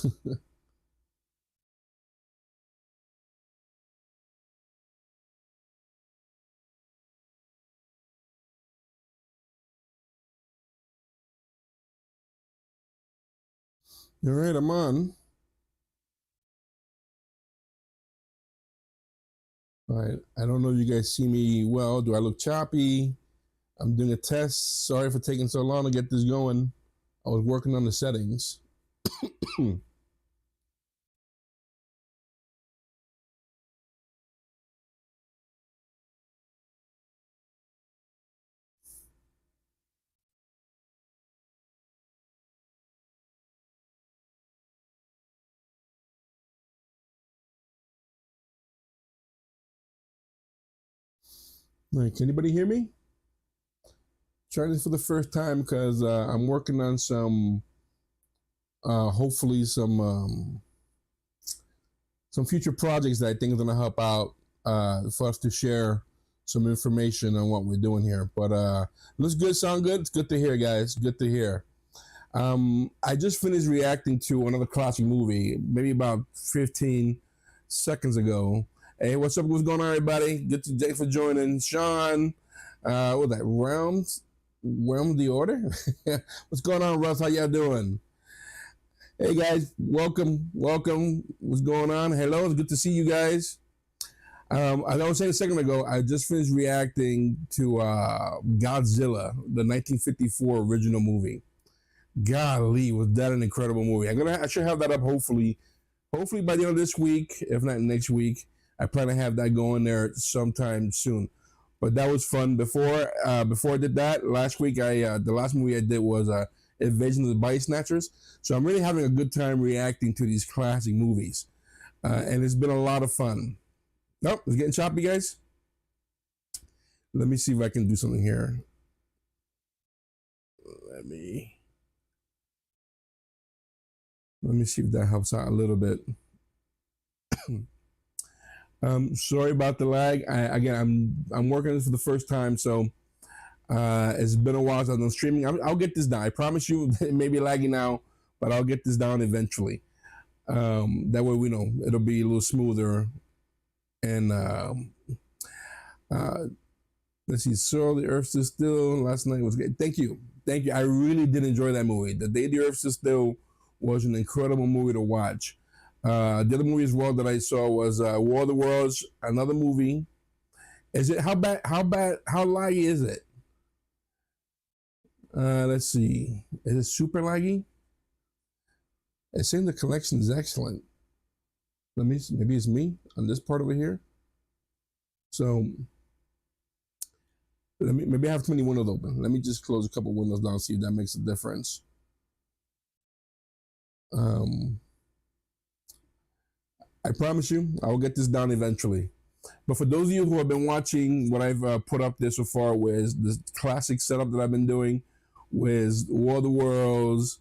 All right, I'm on. All right. I don't know if you guys see me well. Do I look choppy? I'm doing a test. Sorry for taking so long to get this going. I was working on the settings. All right, can anybody hear me? Try this for the first time because I'm working on hopefully some future projects that I think are going to help out for us to share some information on what we're doing here. But looks good, sound good. It's good to hear, guys. Good to hear. I just finished reacting to another classic movie, maybe about 15 seconds ago. Hey, what's up? What's going on, everybody? Good to thanks for joining, Sean. What that Realm the Order? What's going on, Russ? How y'all doing? Hey guys, welcome. What's going on? Hello, it's good to see you guys. As I was saying a second ago, I just finished reacting to Godzilla, the 1954 original movie. Golly, was that an incredible movie? I should have that up hopefully by the end of this week, if not next week. I plan to have that going there sometime soon. But that was fun. Before I did that last week, the last movie I did was Invasion of the Body Snatchers. So I'm really having a good time reacting to these classic movies, and it's been a lot of fun. Nope, it's getting choppy, guys. Let me see if I can do something here. Let me see if that helps out a little bit. Sorry about the lag. I'm working this for the first time, so it's been a while since I've done streaming. I'll get this down. I promise you. It may be laggy now, but I'll get this down eventually. That way we know it'll be a little smoother. And let's see. So the Earth Stood Still last night was great. Thank you. I really did enjoy that movie. The Day the Earth Stood Still was an incredible movie to watch. The other movie as well that I saw was War of the Worlds, another movie. Is it how bad? How laggy is it? Let's see. Is it super laggy? It's saying the collection is excellent. Maybe it's me on this part over here. So maybe I have too many windows open. Let me just close a couple windows down, see if that makes a difference. I promise you, I will get this down eventually. But for those of you who have been watching what I've put up there so far with this classic setup that I've been doing with War of the Worlds,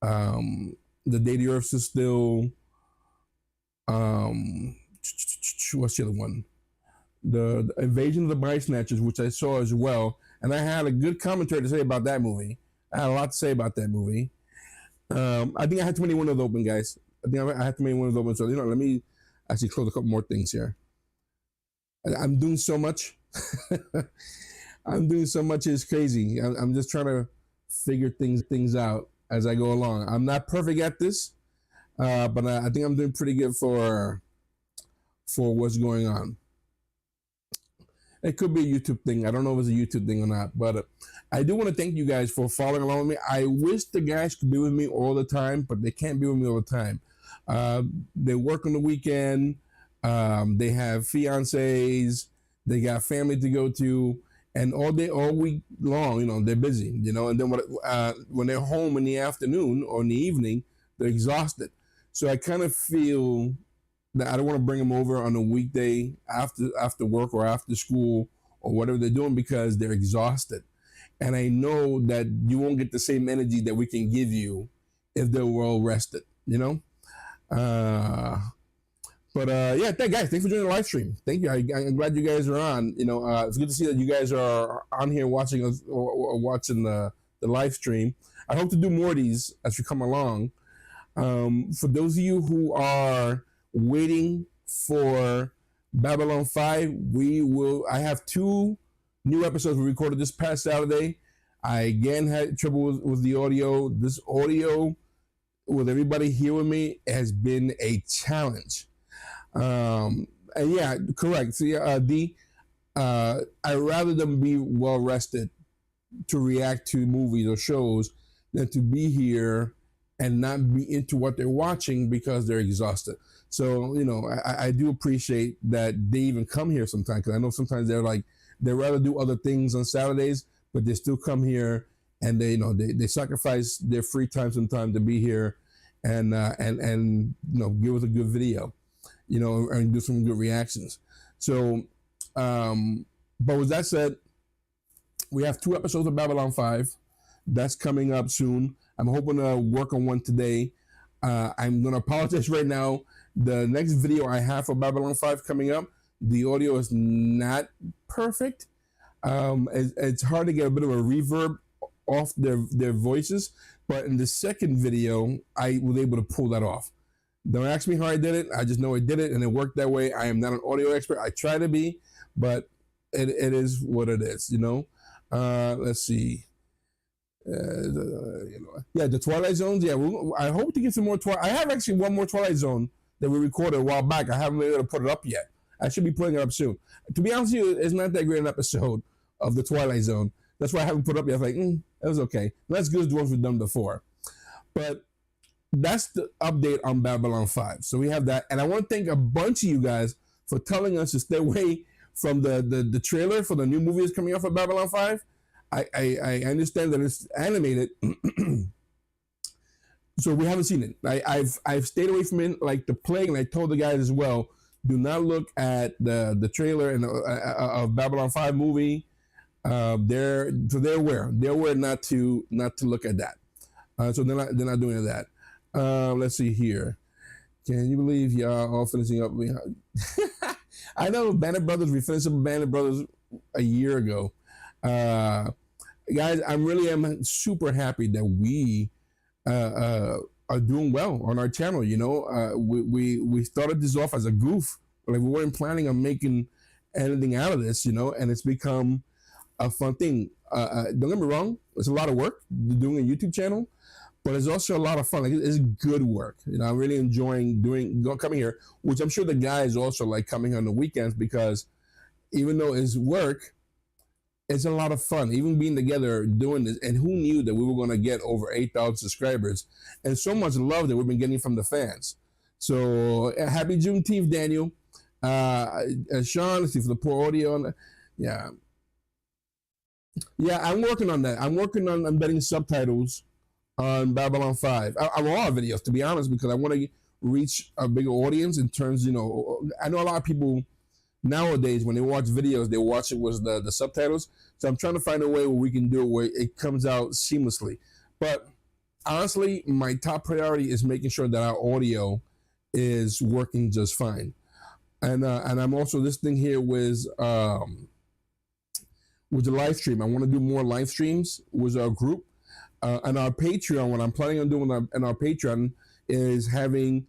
The Day the Earth Stood Still, what's the other one? The Invasion of the Body Snatchers, which I saw as well. And I had a good commentary to say about that movie. I had a lot to say about that movie. I think I had too many windows open, guys. I think I had too many windows open. So, let me actually close a couple more things here. I'm doing so much. I'm doing so much. It's crazy. I'm just trying to figure things out as I go along. I'm not perfect at this, but I think I'm doing pretty good for what's going on. It could be a YouTube thing. I don't know if it's a YouTube thing or not, but I do want to thank you guys for following along with me. I wish the guys could be with me all the time, but they can't be with me all the time. They work on the weekend. They have fiancés. They got family to go to, and all week long, they're busy. And then when they're home in the afternoon or in the evening, they're exhausted. So I kind of feel that I don't want to bring them over on a weekday after work or after school or whatever they're doing because they're exhausted. And I know that you won't get the same energy that we can give you if they're well rested, But yeah, guys, thanks for joining the live stream. Thank you. I'm glad you guys are on. It's good to see that you guys are on here watching us or watching the live stream. I hope to do more of these as we come along. For those of you who are waiting for Babylon 5, I have 2 new episodes we recorded this past Saturday. I again had trouble with the audio. This audio with everybody here with me has been a challenge. And yeah, correct. See, I'd rather them be well rested to react to movies or shows than to be here and not be into what they're watching because they're exhausted. So, I do appreciate that they even come here sometimes, because I know sometimes they rather do other things on Saturdays, but they still come here and they sacrifice their free time sometimes to be here and give us a good video, and do some good reactions. So, but with that said, we have 2 episodes of Babylon 5 that's coming up soon. I'm hoping to work on one today. I'm going to apologize right now. The next video I have for Babylon 5 coming up, the audio is not perfect. It's hard to get a bit of a reverb off their voices, but in the second video, I was able to pull that off. Don't ask me how I did it. I just know I did it, and it worked that way. I am not an audio expert. I try to be, but it is what it is, Let's see. The Twilight Zones. Yeah, I hope to get some more Twilight. I have actually one more Twilight Zone that we recorded a while back. I haven't been able to put it up yet. I should be putting it up soon. To be honest with you, it's not that great an episode of the Twilight Zone. That's why I haven't put it up yet. I was like, that was okay. Not as good as the ones we've done before. But that's the update on Babylon 5. So we have that. And I want to thank a bunch of you guys for telling us to stay away from the trailer for the new movie that's coming out for Babylon 5. I understand that it's animated, so we haven't seen it. I've stayed away from it like the plague, and I told the guys as well, do not look at the trailer and of Babylon 5 movie. They're aware not to look at that. So they're not doing that. Let's see here. Can you believe y'all all finishing up? I know Banner Brothers. We finished up Banner Brothers a year ago. Guys, I really am super happy that we are doing well on our channel. We started this off as a goof, like we weren't planning on making anything out of this, and it's become a fun thing. Don't get me wrong, it's a lot of work doing a YouTube channel, but it's also a lot of fun. Like, it's good work. I'm really enjoying coming here, which I'm sure the guys also like coming on the weekends, because even though it's work, it's a lot of fun, even being together doing this. And who knew that we were going to get over 8,000 subscribers and so much love that we've been getting from the fans. So happy Juneteenth, Daniel. Sean, let's see for the poor audio. Yeah, I'm working on that. I'm working on embedding subtitles on Babylon 5. On all videos, to be honest, because I want to reach a bigger audience in terms, I know a lot of people nowadays, when they watch videos, they watch it with the subtitles. So I'm trying to find a way where we can do it where it comes out seamlessly. But honestly, my top priority is making sure that our audio is working just fine. And I'm also this thing here with the live stream. I want to do more live streams with our group. And our Patreon, what I'm planning on doing in our Patreon is having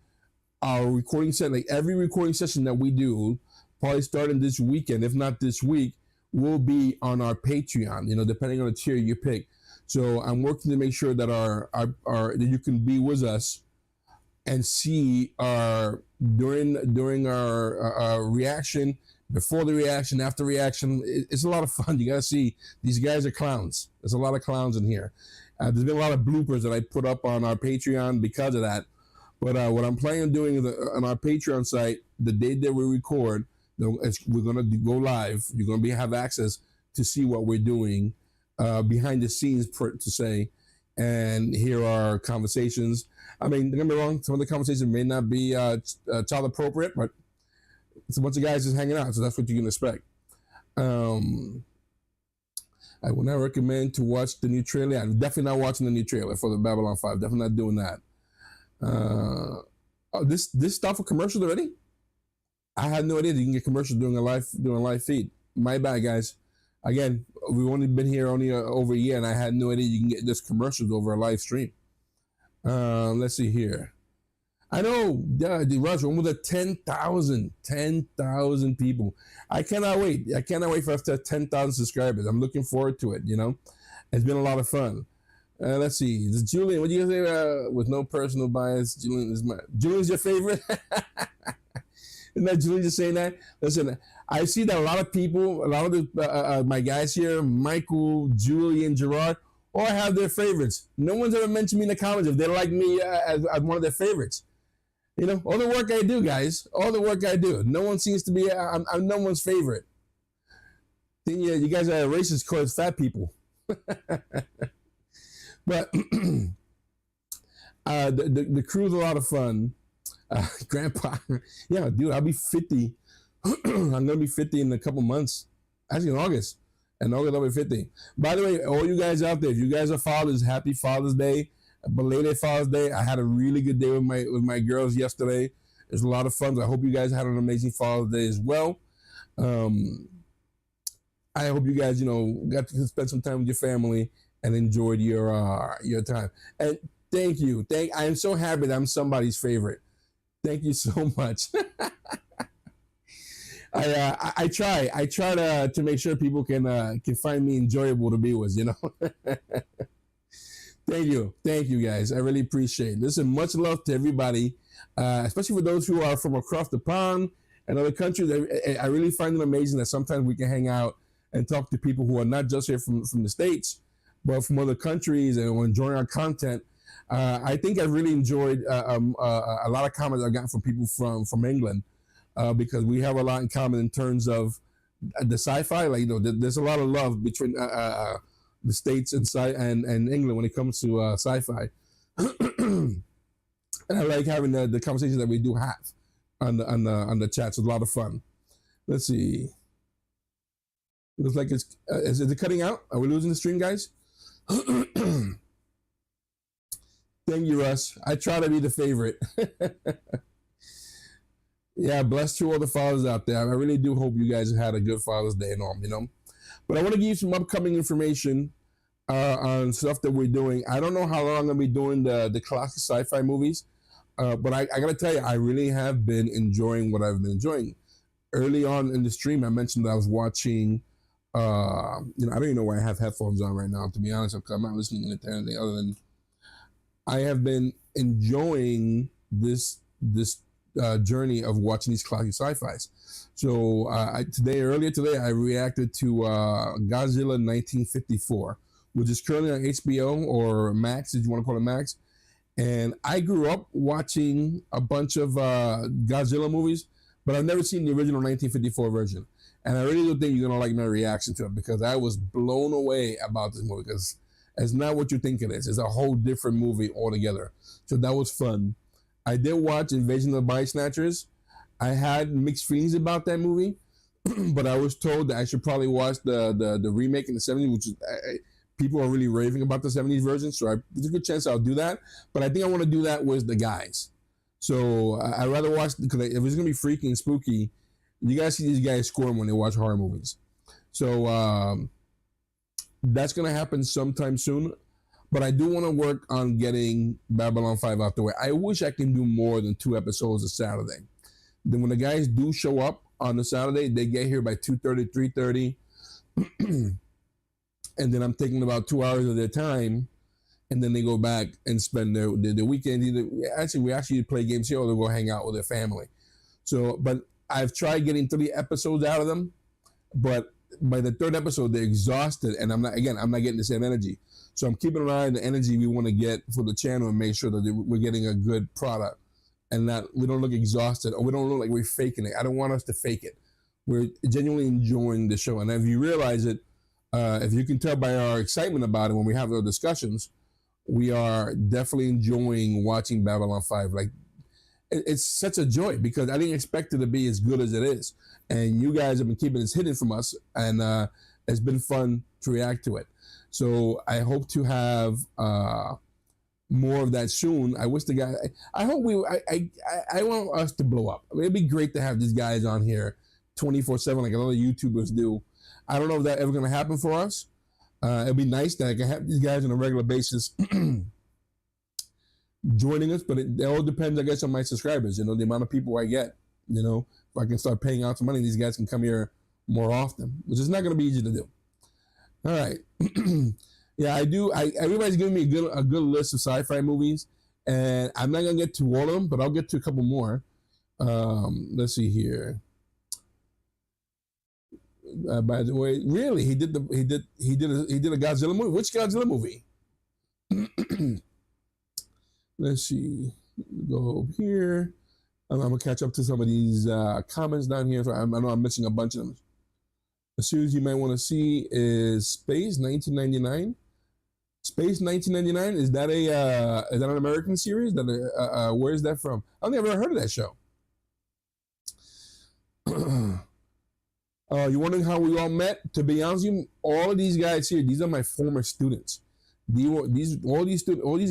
our recording set, like every recording session that we do, probably starting this weekend, if not this week, will be on our Patreon, depending on the tier you pick. So I'm working to make sure that that you can be with us and see during our reaction, before the reaction, after reaction. It's a lot of fun. You gotta see, these guys are clowns. There's a lot of clowns in here. There's been a lot of bloopers that I put up on our Patreon because of that. But what I'm planning on doing on our Patreon site, the day that we record, we're going to go live. You're going to have access to see what we're doing behind the scenes, to say, and hear our conversations. I mean, don't get me wrong, some of the conversations may not be child appropriate, but it's a bunch of guys just hanging out, so that's what you can expect. I would not recommend to watch the new trailer. I'm definitely not watching the new trailer for the Babylon 5. Definitely not doing that. This stuff for commercials already? I had no idea that you can get commercials during a live feed. My bad, guys. Again, we've only been here over a year, and I had no idea you can get this commercials over a live stream. Let's see here. I know, the Rush almost at 10,000 people. I cannot wait. I cannot wait for us to have 10,000 subscribers. I'm looking forward to it. It's been a lot of fun. Let's see. This Julian, what do you say? With no personal bias, Julian's your favorite. Isn't that Julian just saying that? Listen, I see that a lot of people, a lot of my guys here, Michael, Julian, Gerard, all have their favorites. No one's ever mentioned me in the comments if they like me as one of their favorites. All the work I do, guys, all the work I do. No one seems to be, I'm no one's favorite. Then you guys are racist towards fat people. But the crew's a lot of fun. Grandpa, yeah, dude, I'll be 50. I'm gonna be 50 in a couple months. Actually, in August. In August, I'll be 50. By the way, all you guys out there, if you guys are fathers, happy Father's Day, belated Father's Day. I had a really good day with my girls yesterday. It was a lot of fun. I hope you guys had an amazing Father's Day as well. I hope you guys, got to spend some time with your family and enjoyed your time. And thank you. I am so happy that I'm somebody's favorite. Thank you so much. I try to make sure people can find me enjoyable to be with. Thank you guys. I really appreciate it. Listen, much love to everybody, especially for those who are from across the pond and other countries. I really find it amazing that sometimes we can hang out and talk to people who are not just here from the States, but from other countries and enjoying our content. I think I've really enjoyed a lot of comments I got from people from England, because we have a lot in common in terms of the sci-fi. Like, there's a lot of love between the States and England when it comes to sci-fi. And I like having the conversations that we do have on the chats. It's a lot of fun. Let's see. Looks like is it cutting out? Are we losing the stream, guys? Thank you, Russ. I try to be the favorite. Yeah, blessed to all the fathers out there. I really do hope you guys have had a good Father's Day and all, But I want to give you some upcoming information on stuff that we're doing. I don't know how long I'm going to be doing the classic sci-fi movies, but I got to tell you, I really have been enjoying what I've been enjoying. Early on in the stream, I mentioned that I was watching, I don't even know why I have headphones on right now, to be honest. I'm not listening to anything other than I have been enjoying this journey of watching these classic sci-fis. So earlier today, I reacted to Godzilla 1954, which is currently on HBO or Max, if you want to call it Max. And I grew up watching a bunch of Godzilla movies, but I've never seen the original 1954 version. And I really do think you're going to like my reaction to it, because I was blown away about this movie, because it's not what you think it is. It's a whole different movie altogether. So that was fun. I did watch Invasion of the Body Snatchers. I had mixed feelings about that movie, but I was told that I should probably watch the remake in the 70s, which is, people are really raving about the 70s version. So there's a good chance I'll do that. But I think I want to do that with the guys. So I'd rather watch, because if it's going to be freaky and spooky, you guys see these guys squirm when they watch horror movies. So that's going to happen sometime soon. But I do want to work on getting Babylon 5 out the way. I wish I can do more than 2 episodes a Saturday. Then when the guys do show up on the Saturday, they get here by 2:30, 3:30. And then I'm taking about 2 hours of their time. And then they go back and spend their weekend. We actually play games here, or they'll go hang out with their family. So, but I've tried getting 3 episodes out of them. But by the 3rd episode, they're exhausted. And I'm not getting the same energy. So I'm keeping an eye on the energy we want to get for the channel and make sure that we're getting a good product and that we don't look exhausted or we don't look like we're faking it. I don't want us to fake it. We're genuinely enjoying the show. And if you realize it, if you can tell by our excitement about it when we have our discussions, we are definitely enjoying watching Babylon 5. Like, it's such a joy because I didn't expect it to be as good as it is. And you guys have been keeping this hidden from us, and it's been fun to react to it. So I hope to have more of that soon. I wish the guy. I hope I want us to blow up. I mean, it'd be great to have these guys on here 24/7 like a lot of YouTubers do. I don't know if that's ever going to happen for us. It'd be nice that I can have these guys on a regular basis. joining us, but it all depends, I guess, on my subscribers. You know, the amount of people I get. You know, if I can start paying out some money, these guys can come here more often, which is not going to be easy to do. All right. Yeah, I do. Everybody's giving me a good list of sci-fi movies, and I'm not gonna get to all of them, but I'll get to a couple more. Let's see here. By the way, really, he did a Godzilla movie. Which Godzilla movie? Let's see. Go over here. I'm gonna catch up to some of these comments down here. So I know I'm missing a bunch of them. The series you might want to see is Space 1999. Space 1999, is that an American series? Where is that from? I've never heard of that show. You're wondering how we all met? To be honest with you, all of these guys here, these are my former students. All these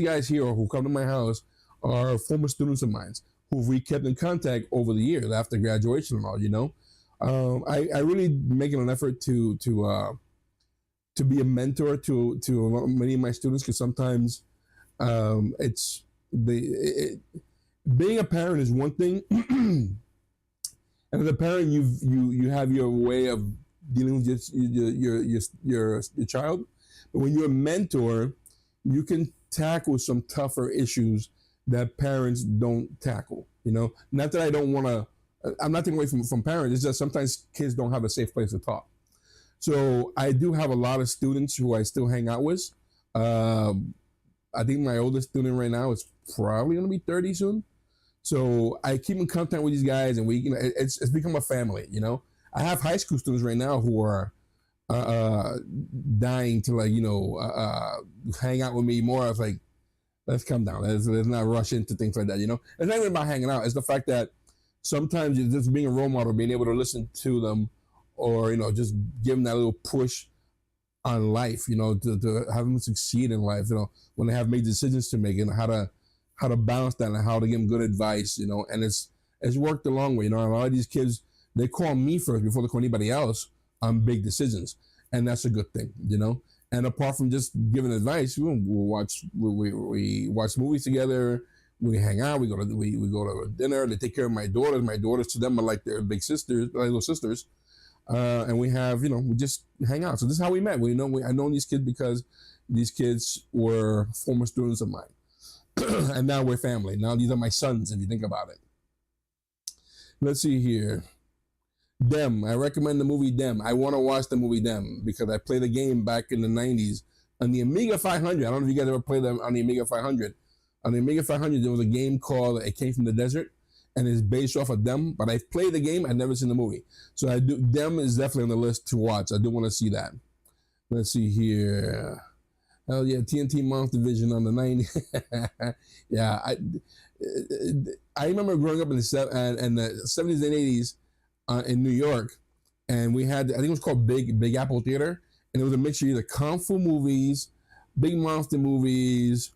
guys here who come to my house are former students of mine who we kept in contact over the years after graduation and all. You know, I really making an effort to be a mentor to many of my students, because sometimes being a parent is one thing, and as a parent you have your way of dealing with your child, but when you're a mentor, you can tackle some tougher issues that parents don't tackle. You know, not that I don't want to. I'm not taking away from parents. It's just sometimes kids don't have a safe place to talk. So I do have a lot of students who I still hang out with. I think my oldest student right now is probably going to be 30 soon. So I keep in contact with these guys, and it's become a family. You know, I have high school students right now who are dying to hang out with me more. I was like, let's come down. Let's not rush into things like that. You know, it's not even about hanging out. It's the fact that sometimes it's just being a role model, being able to listen to them, or, you know, just give them that little push on life, you know, to have them succeed in life, you know, when they have made decisions to make, and how to balance that, and how to give them good advice, you know. And it's worked a long way. You know, a lot of these kids, they call me first before they call anybody else on big decisions, and that's a good thing, you know. And apart from just giving advice, we watch movies together, we hang out, we go to dinner. They take care of my daughters. My daughters to them are like their big sisters, like little sisters. And we have, you know, we just hang out. So this is how we met. I know these kids because these kids were former students of mine. And now we're family. Now these are my sons, if you think about it. Let's see here. Dem. I recommend the movie Dem. I want to watch the movie Dem because I played the game back in the 90s on the Amiga 500. I don't know if you guys ever played them on the Amiga 500. On the Amiga 500, there was a game called It Came from the Desert, and it's based off of Dem, but I've played the game, I've never seen the movie. So Dem is definitely on the list to watch. I do want to see that. Let's see here. Hell yeah, TNT Monster Vision on the 90s. Yeah, I remember growing up in the 70s and 80s in New York, and we had, I think it was called Big Apple Theater, and it was a mixture of either Kung Fu movies, big monster movies,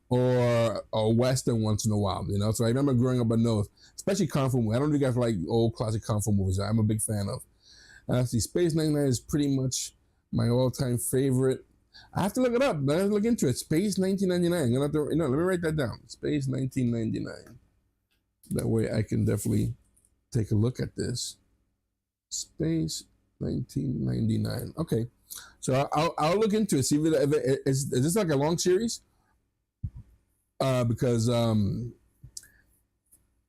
or a Western once in a while, you know. So I remember growing up on those, especially Kung Fu movies. I don't know if you guys like old classic Kung Fu movies. I'm a big fan of. See, Space 99 is pretty much my all-time favorite. I have to look it up. I have to look into it. Space 1999. I'm gonna have to, let me write that down. Space 1999. That way I can definitely take a look at this. Space 1999. Okay, so I'll look into it. See if is this like a long series? Because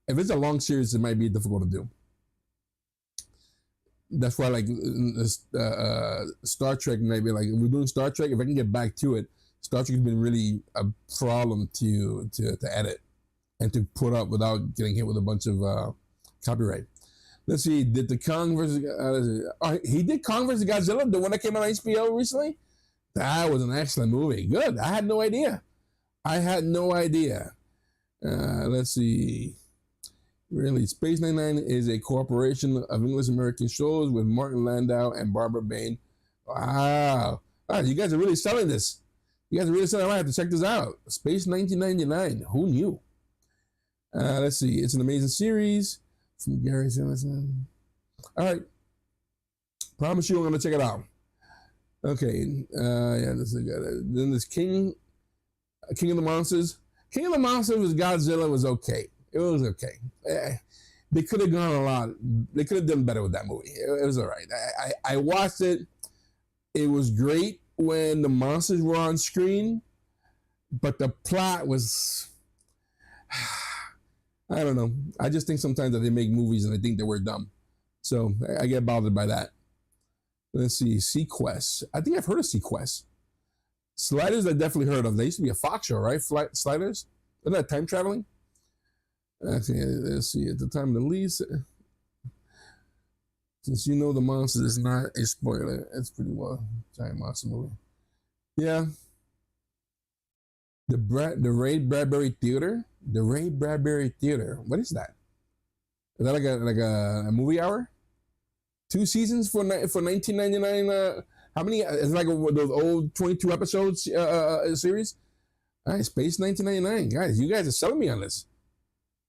if it's a long series, it might be difficult to do. That's why, like, Star Trek, maybe, like, if we're doing Star Trek, if I can get back to it, Star Trek has been really a problem to edit and to put up without getting hit with a bunch of copyright. Let's see, did the Kong versus he did Kong versus Godzilla, the one that came out on HBO recently? That was an excellent movie. Good. I had no idea. Let's see. Really, Space 99 is a corporation of English-American shows with Martin Landau and Barbara Bain. Wow. All right, you guys are really selling this. I have to check this out. Space 1999. Who knew? Let's see. It's an amazing series from Gary Sanderson. All right. Promise you I'm going to check it out. Okay. Yeah, this is good. Then there's King of the Monsters. King of the Monsters was Godzilla was okay. It was okay. They could have gone a lot. They could have done better with that movie. It was all right. I watched it. It was great when the monsters were on screen, but the plot was. I don't know. I just think sometimes that they make movies and I think that we're dumb. So I get bothered by that. Let's see. Sequest. I think I've heard of Sequest. Sliders I definitely heard of. They used to be a Fox show, right? Sliders? Isn't that time traveling? Let's see. At the time of the lease, since you know the monster is not a spoiler, it's pretty well giant monster movie. Yeah. The Ray Bradbury Theater? The Ray Bradbury Theater. What is that? Is that like a movie hour? 2 seasons for 1999. How many? It's like those old 22 episodes series. All right, Space 1999, guys. You guys are selling me on this.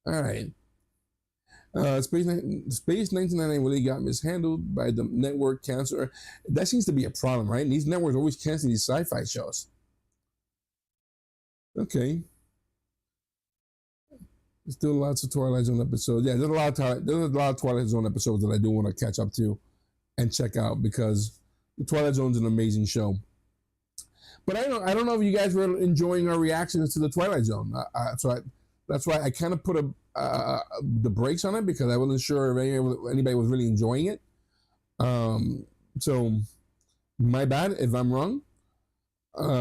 All right. Space 1999 really got mishandled by the network cancer. That seems to be a problem, right? And these networks always cancel these sci-fi shows. Okay. There's still lots of Twilight Zone episodes. Yeah, there's a lot of Twilight Zone episodes that I do want to catch up to and check out because the Twilight Zone's an amazing show. But I don't know if you guys were enjoying our reactions to the Twilight Zone. That's why I kind of put the brakes on it because I wasn't sure if anybody was really enjoying it. So my bad if I'm wrong.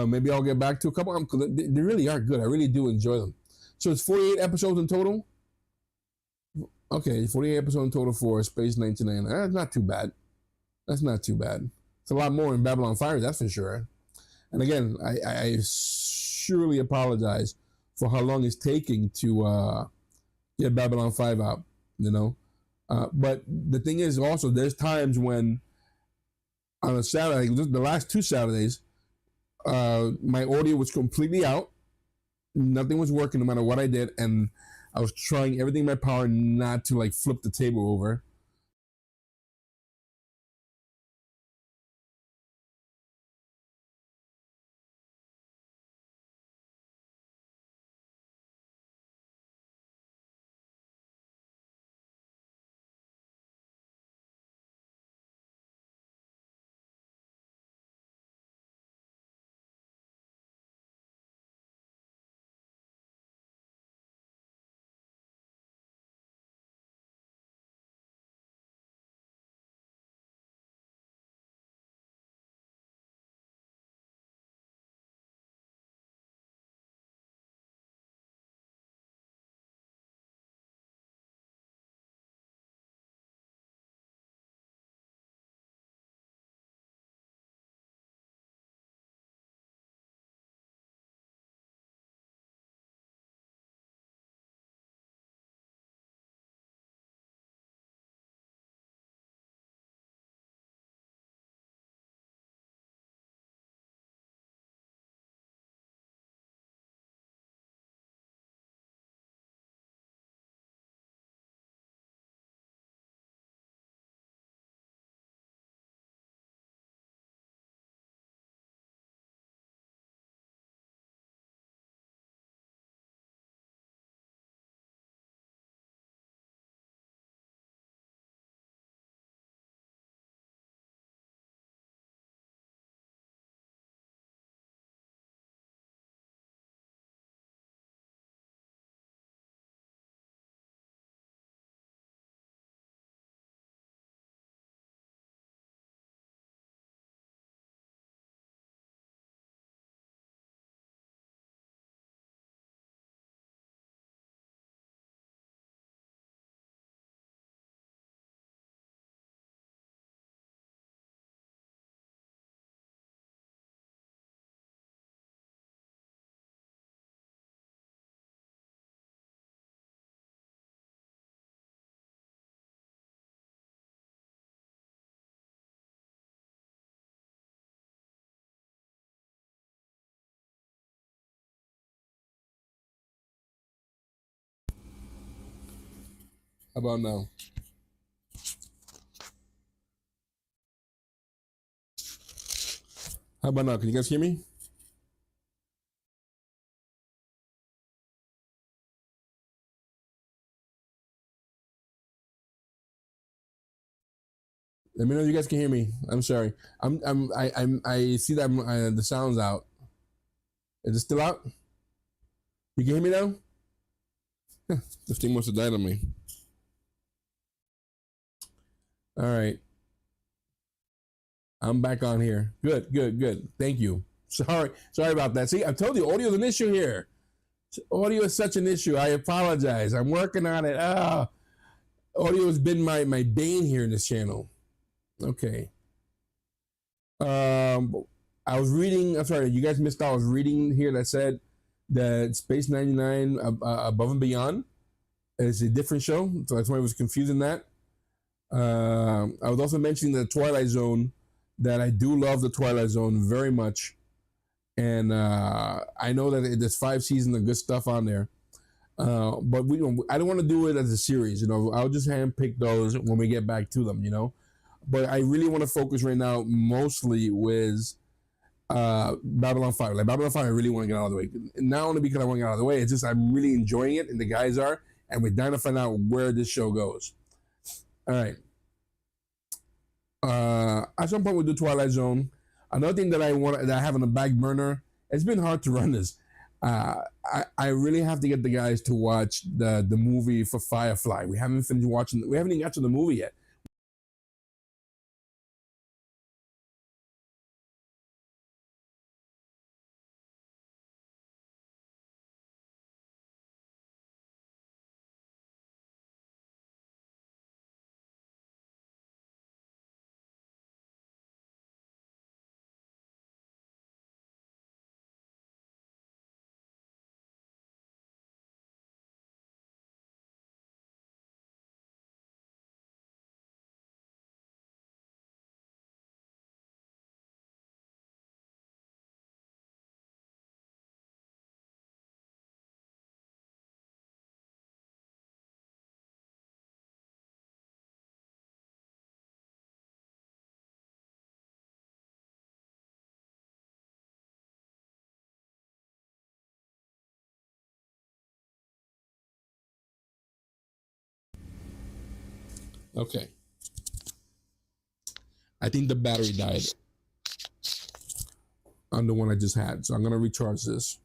Maybe I'll get back to a couple of them because they really are good. I really do enjoy them. So it's 48 episodes in total. Okay, 48 episodes in total for Space 1999. That's not too bad. That's not too bad. It's a lot more in Babylon 5, that's for sure. And again, I surely apologize for how long it's taking to get Babylon 5 out, you know. But the thing is also, there's times when on a Saturday, the last 2 Saturdays, my audio was completely out. Nothing was working no matter what I did. And I was trying everything in my power not to like flip the table over. How about now? How about now? Can you guys hear me? Let me know if you guys can hear me. I'm sorry. I see that the sound's out. Is it still out? You can hear me now? This thing must have died on me. All right. I'm back on here. Good. Thank you. Sorry about that. See, I told you, audio is an issue here. Audio is such an issue. I apologize. I'm working on it. Audio has been my bane here in this channel. Okay. I was reading. I'm sorry, you guys missed out. I was reading here that said that Space 99 Above and Beyond is a different show. So that's why I was confusing that. I was also mentioning the Twilight Zone, that I do love the Twilight Zone very much. And I know that there's 5 seasons of good stuff on there. But I don't want to do it as a series. I'll just handpick those when we get back to them, But I really want to focus right now mostly with Babylon 5. Like Babylon 5, I really want to get out of the way. Not only because I want to get out of the way, it's just I'm really enjoying it, and the guys are, and we're dying to find out where this show goes. All right. At some point we'll do Twilight Zone. Another thing that I have on the back burner, it's been hard to run this. I really have to get the guys to watch the movie for Firefly. We haven't finished watching. We haven't even got to the movie yet. Okay. I think the battery died on the one I just had, so I'm gonna recharge this.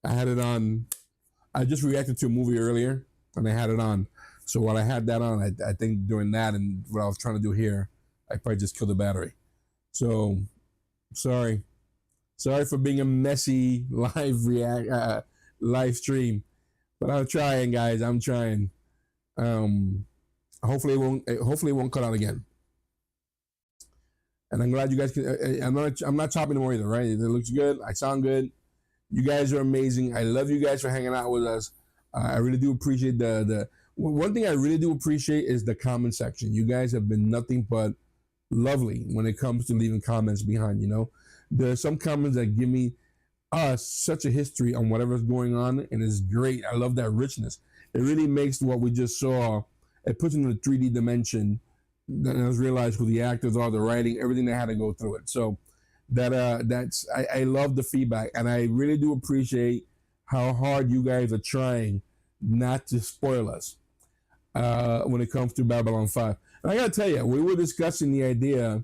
I had it on. I just reacted to a movie earlier, and I had it on. So while I had that on, I think during that and what I was trying to do here, I probably just killed the battery. So sorry for being a messy live stream, but I'm trying, guys. I'm trying. Hopefully it won't cut out again. And I'm glad you guys can. I'm not chopping anymore either, right? It looks good. I sound good. You guys are amazing. I love you guys for hanging out with us. I really do appreciate the one thing I really do appreciate is the comment section. You guys have been nothing but lovely when it comes to leaving comments behind. There are some comments that give me such a history on whatever's going on, and it's great. I love that richness. It really makes what we just saw. It puts it in a 3D dimension. Then I realized who the actors are, the writing, everything they had to go through it. So I love the feedback, and I really do appreciate how hard you guys are trying not to spoil us when it comes to Babylon 5. And I gotta tell you, we were discussing the idea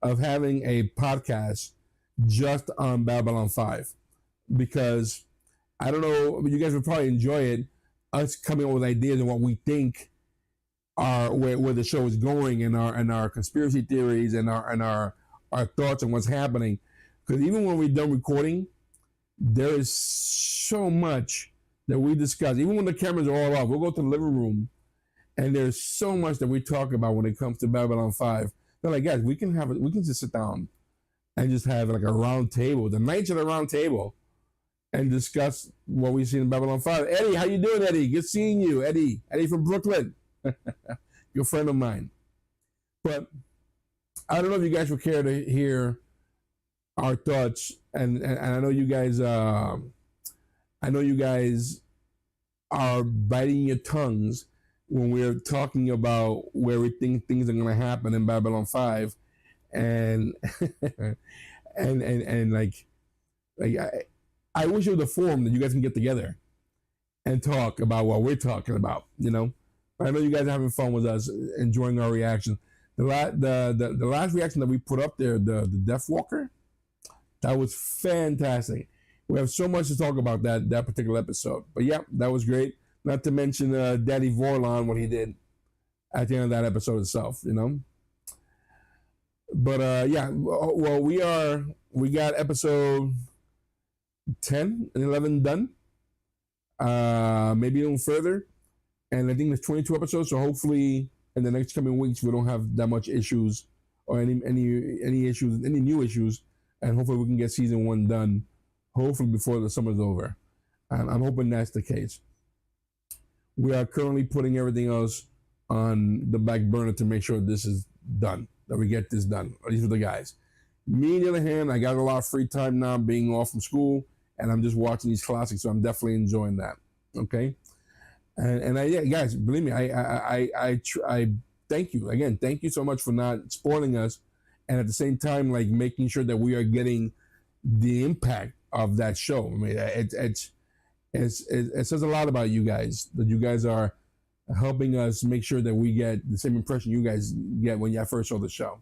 of having a podcast just on Babylon 5, because I don't know, you guys would probably enjoy it, us coming up with ideas and what we think are where the show is going, and our conspiracy theories and our thoughts on what's happening. Because even when we're done recording, there is so much that we discuss. Even when the cameras are all off, we'll go to the living room, and there's so much that we talk about when it comes to Babylon 5. They're like, guys, we can just sit down and just have like a round table, the Knights of the Round Table, and discuss what we've seen in Babylon 5. Eddie, how you doing, Eddie? Good seeing you, Eddie. Eddie from Brooklyn. Good friend of mine. But I don't know if you guys would care to hear our thoughts, and I know you guys are biting your tongues when we're talking about where we think things are going to happen in Babylon 5, and and like I wish it was a forum that you guys can get together and talk about what we're talking about, I know you guys are having fun with us, enjoying our reaction. The last reaction that we put up there, the Death Walker, that was fantastic. We have so much to talk about that particular episode. But yeah, that was great. Not to mention Daddy Vorlon, what he did at the end of that episode itself, you know. But yeah, well, we got episode 10 and 11 done. Maybe even further. And I think there's 22 episodes, so hopefully in the next coming weeks we don't have that much issues or any issues, any new issues, and hopefully we can get season 1 done, hopefully before the summer's over. And I'm hoping that's the case. We are currently putting everything else on the back burner to make sure this is done, that we get this done. These are the guys. Me, on the other hand, I got a lot of free time now being off from school, and I'm just watching these classics, so I'm definitely enjoying that. Okay. And yeah, guys, believe me, I thank you again. Thank you so much for not spoiling us, and at the same time, like making sure that we are getting the impact of that show. I mean, it says a lot about you guys, that you guys are helping us make sure that we get the same impression you guys get when you first saw the show.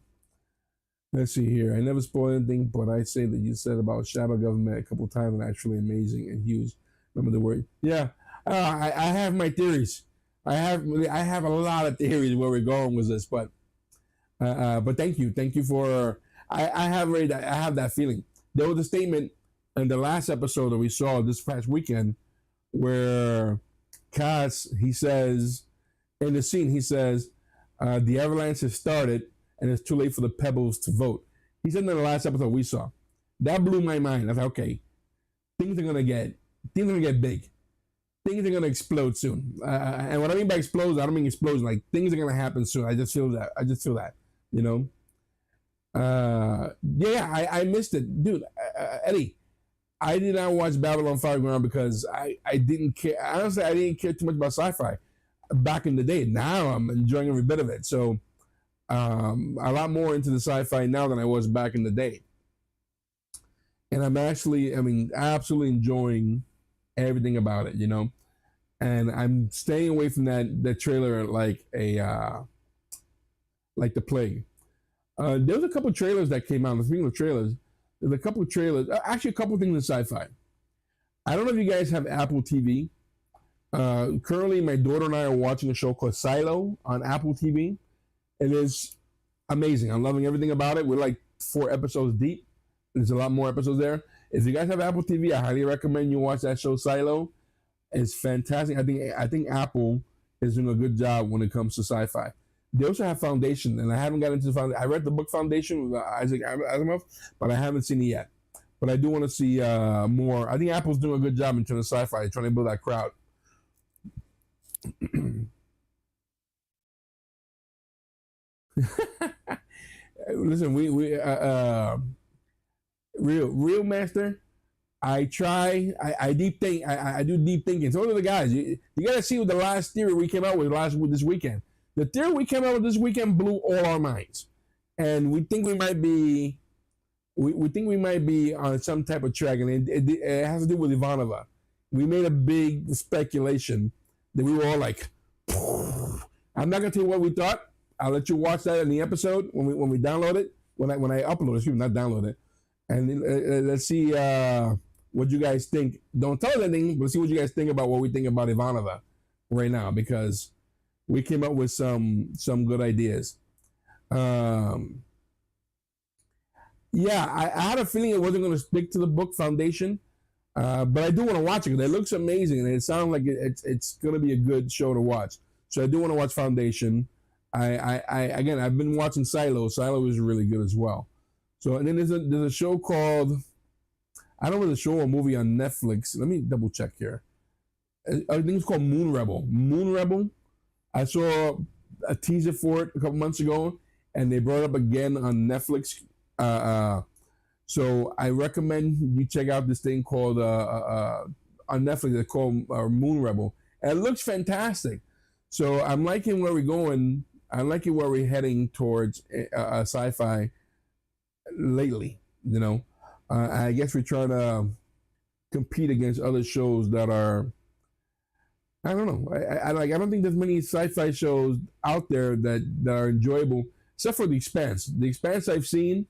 Let's see here. I never spoiled anything, but I say that you said about shadow government a couple times and actually amazing and huge. Remember the word? Yeah. I have my theories. I have a lot of theories where we're going with this, but thank you for. I have that feeling. There was a statement in the last episode that we saw this past weekend where Cass, he says in the scene, he says the avalanche has started and it's too late for the pebbles to vote. He said in the last episode we saw. That blew my mind. I thought, okay, things are gonna get big. Things are gonna explode soon. And what I mean by explode, I don't mean explosion. Like things are gonna happen soon. I just feel that. You know. Yeah, I missed it, dude. Eddie, I did not watch Babylon 5 Ground because I didn't care. Honestly, I didn't care too much about sci-fi back in the day. Now I'm enjoying every bit of it. So a lot more into the sci-fi now than I was back in the day. And I'm actually, absolutely enjoying everything about it, you know. And I'm staying away from that trailer like the plague. There was a couple of trailers that came out. Speaking of trailers, there's a couple of trailers. Actually, a couple of things in sci-fi. I don't know if you guys have Apple TV. Currently, my daughter and I are watching a show called Silo on Apple TV. It is amazing. I'm loving everything about it. We're like 4 episodes deep. There's a lot more episodes there. If you guys have Apple TV, I highly recommend you watch that show Silo. It's fantastic. I think Apple is doing a good job when it comes to sci-fi. They also have Foundation, and I haven't got into the Foundation. I read the book Foundation with Isaac Asimov, but I haven't seen it yet. But I do want to see more. I think Apple's doing a good job in terms of sci-fi, trying to build that crowd. Listen, we real master. I try. I deep think. I do deep thinking. So, the guys. You got to see what the last theory we came out with this weekend. The theory we came out with this weekend blew all our minds, and we think we might be. We think we might be on some type of track, and it has to do with Ivanova. We made a big speculation that we were all like. I'm not gonna tell you what we thought. I'll let you watch that in the episode when we download it. When I upload it, not download it, and let's see what you guys think. Don't tell us anything, but see what you guys think about what we think about Ivanova right now, because we came up with some good ideas. Yeah, I had a feeling it wasn't going to stick to the book Foundation, but I do want to watch it because it looks amazing and it sounds like it's going to be a good show to watch. So I do want to watch Foundation. Again, I've been watching Silo. Silo is really good as well. So, and then there's a show called, I don't know if it's a show or a movie on Netflix. Let me double check here. I think it's called Moon Rebel. Moon Rebel. I saw a teaser for it a couple months ago, and they brought it up again on Netflix. So I recommend you check out this thing called on Netflix. It's called Moon Rebel, and it looks fantastic. So I'm liking where we're going. I'm liking where we're heading towards sci-fi lately. You know, I guess we're trying to compete against other shows that are I don't know. I don't think there's many sci-fi shows out there that are enjoyable, except for The Expanse. The Expanse I've seen,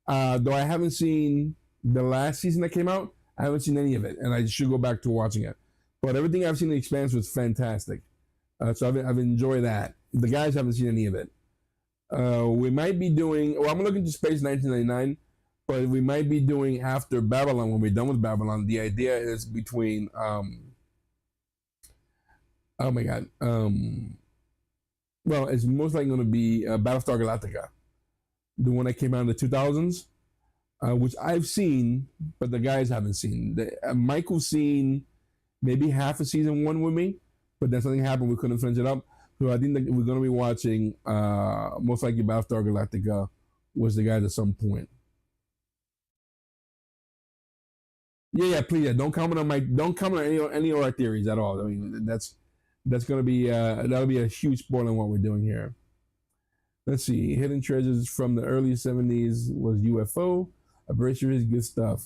though I haven't seen the last season that came out. I haven't seen any of it, and I should go back to watching it. But everything I've seen in The Expanse was fantastic. So I've enjoyed that. The guys haven't seen any of it. We might be doing. Well, I'm looking to Space 1999, but we might be doing after Babylon when we're done with Babylon. The idea is between. Oh my God. Well, it's most likely going to be Battlestar Galactica, the one that came out in the 2000s, which I've seen, but the guys haven't seen. Michael's seen maybe half of season one with me, but then something happened. We couldn't finish it up. So I think that we're going to be watching most likely Battlestar Galactica was the guys at some point. Yeah, please. Yeah, don't comment on any of our theories at all. I mean, that's gonna be that'll be a huge spoiler in what we're doing here. Let's see. Hidden treasures from the early '70s was UFO. Aberration is good stuff.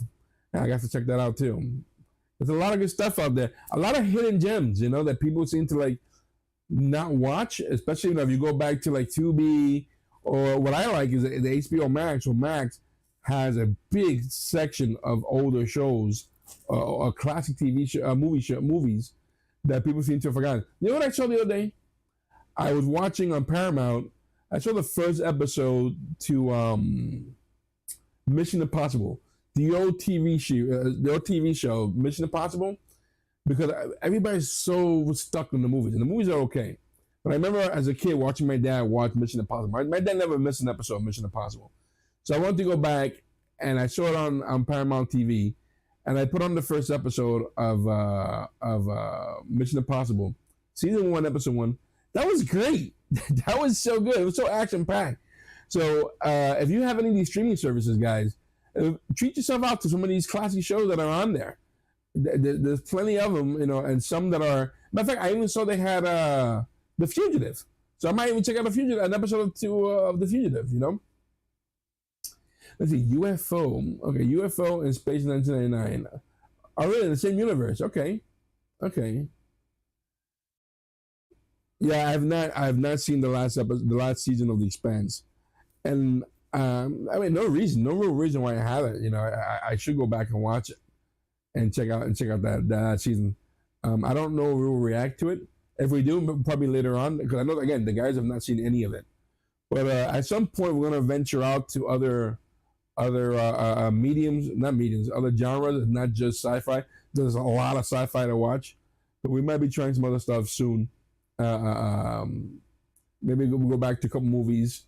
I got to check that out too. There's a lot of good stuff out there. A lot of hidden gems, that people seem to like not watch, especially if you go back to like Tubi or what I like is the HBO Max. Or Max has a big section of older shows or classic TV show, movies that people seem to have forgotten. You know what I saw the other day? I was watching on Paramount. I saw the first episode to Mission Impossible, the old TV show Mission Impossible, because everybody's so stuck in the movies, and the movies are okay. But I remember as a kid watching my dad watch Mission Impossible. My dad never missed an episode of Mission Impossible, so I wanted to go back, and I saw it on Paramount TV, and I put on the first episode of Mission Impossible, season one, episode one. That was great. That was so good. It was so action packed. So if you have any of these streaming services, guys, treat yourself out to some of these classic shows that are on there. There's plenty of them, and some that are. Matter of fact, I even saw they had The Fugitive, so I might even check out an episode of The Fugitive. Let's see, UFO. Okay, UFO in Space 1999. Oh, really? In the same universe? Okay, okay. Yeah, I have not seen the last season of The Expanse, and I mean, no real reason why I haven't. I should go back and watch it and check out that season. I don't know if we will react to it. If we do, probably later on, because I know again the guys have not seen any of it. But at some point, we're gonna venture out to other mediums, not mediums, other genres, not just sci-fi. There's a lot of sci-fi to watch, but we might be trying some other stuff soon. Uh, uh, um, Maybe we'll go back to a couple movies.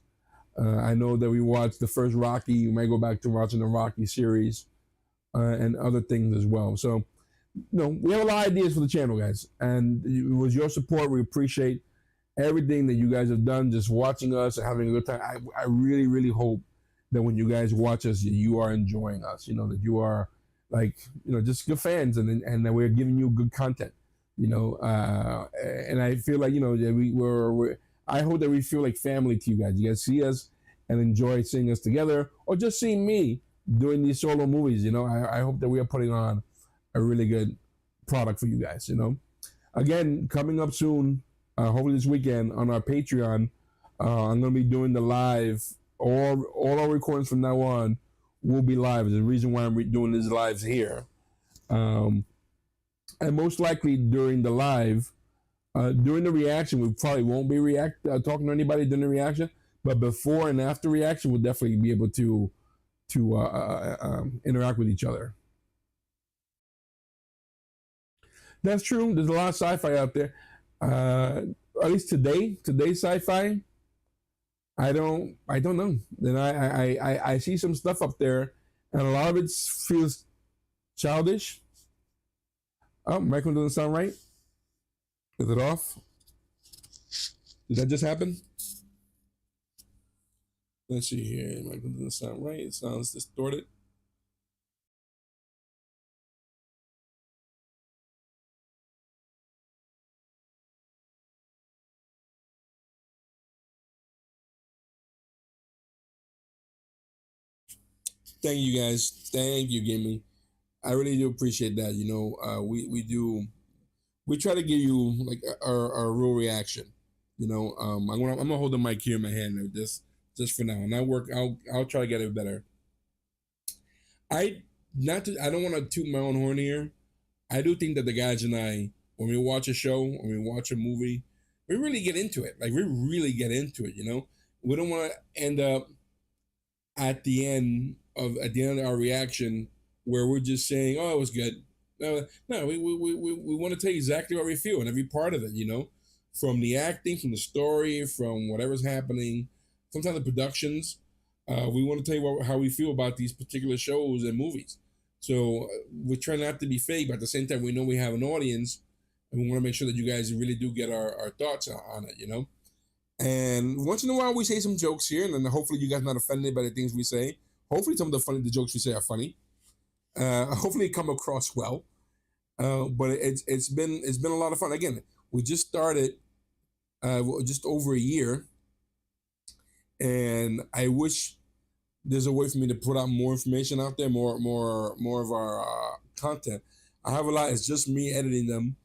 I know that we watched the first Rocky. We might go back to watching the Rocky series and other things as well. So, we have a lot of ideas for the channel, guys, and it was your support. We appreciate everything that you guys have done, just watching us and having a good time. I really, really hope that when you guys watch us, you are enjoying us. That you are like, just good fans, and that we're giving you good content. And I feel like that we're I hope that we feel like family to you guys. You guys see us and enjoy seeing us together, or just seeing me doing these solo movies. I hope that we are putting on a really good product for you guys. Again, coming up soon, hopefully this weekend on our Patreon, I'm gonna be doing the live. All our recordings from now on will be live. There's a reason why I'm doing these lives here. And most likely during the live, during the reaction, we probably won't be talking to anybody during the reaction. But before and after reaction, we'll definitely be able to interact with each other. That's true. There's a lot of sci-fi out there. At least today's sci-fi. I don't know. Then I see some stuff up there, and a lot of it feels childish. Oh, microphone doesn't sound right. Is it off? Did that just happen? Let's see here. Microphone doesn't sound right. It sounds distorted. Thank you guys. Thank you, Gaming. I really do appreciate that. We do we try to give you like our real reaction. I'm gonna hold the mic here in my hand now, just for now, and I'll try to get it better. I don't want to toot my own horn here. I do think that the guys and I, when we watch a show, when we watch a movie, we really get into it. Like we really get into it. We don't want to end up at the end of our reaction where we're just saying, "Oh, it was good." No, we want to tell you exactly what we feel in every part of it. From the acting, from the story, from whatever's happening. Sometimes the productions. We want to tell you how we feel about these particular shows and movies. So we try not to be fake, but at the same time, we know we have an audience, and we want to make sure that you guys really do get our thoughts on it. And once in a while, we say some jokes here, and then hopefully you guys are not offended by the things we say. Hopefully, some of the jokes we say are funny. Hopefully, it come across well. But it's been a lot of fun. Again, we just started just over a year, and I wish there's a way for me to put out more information out there, more of our content. I have a lot. It's just me editing them,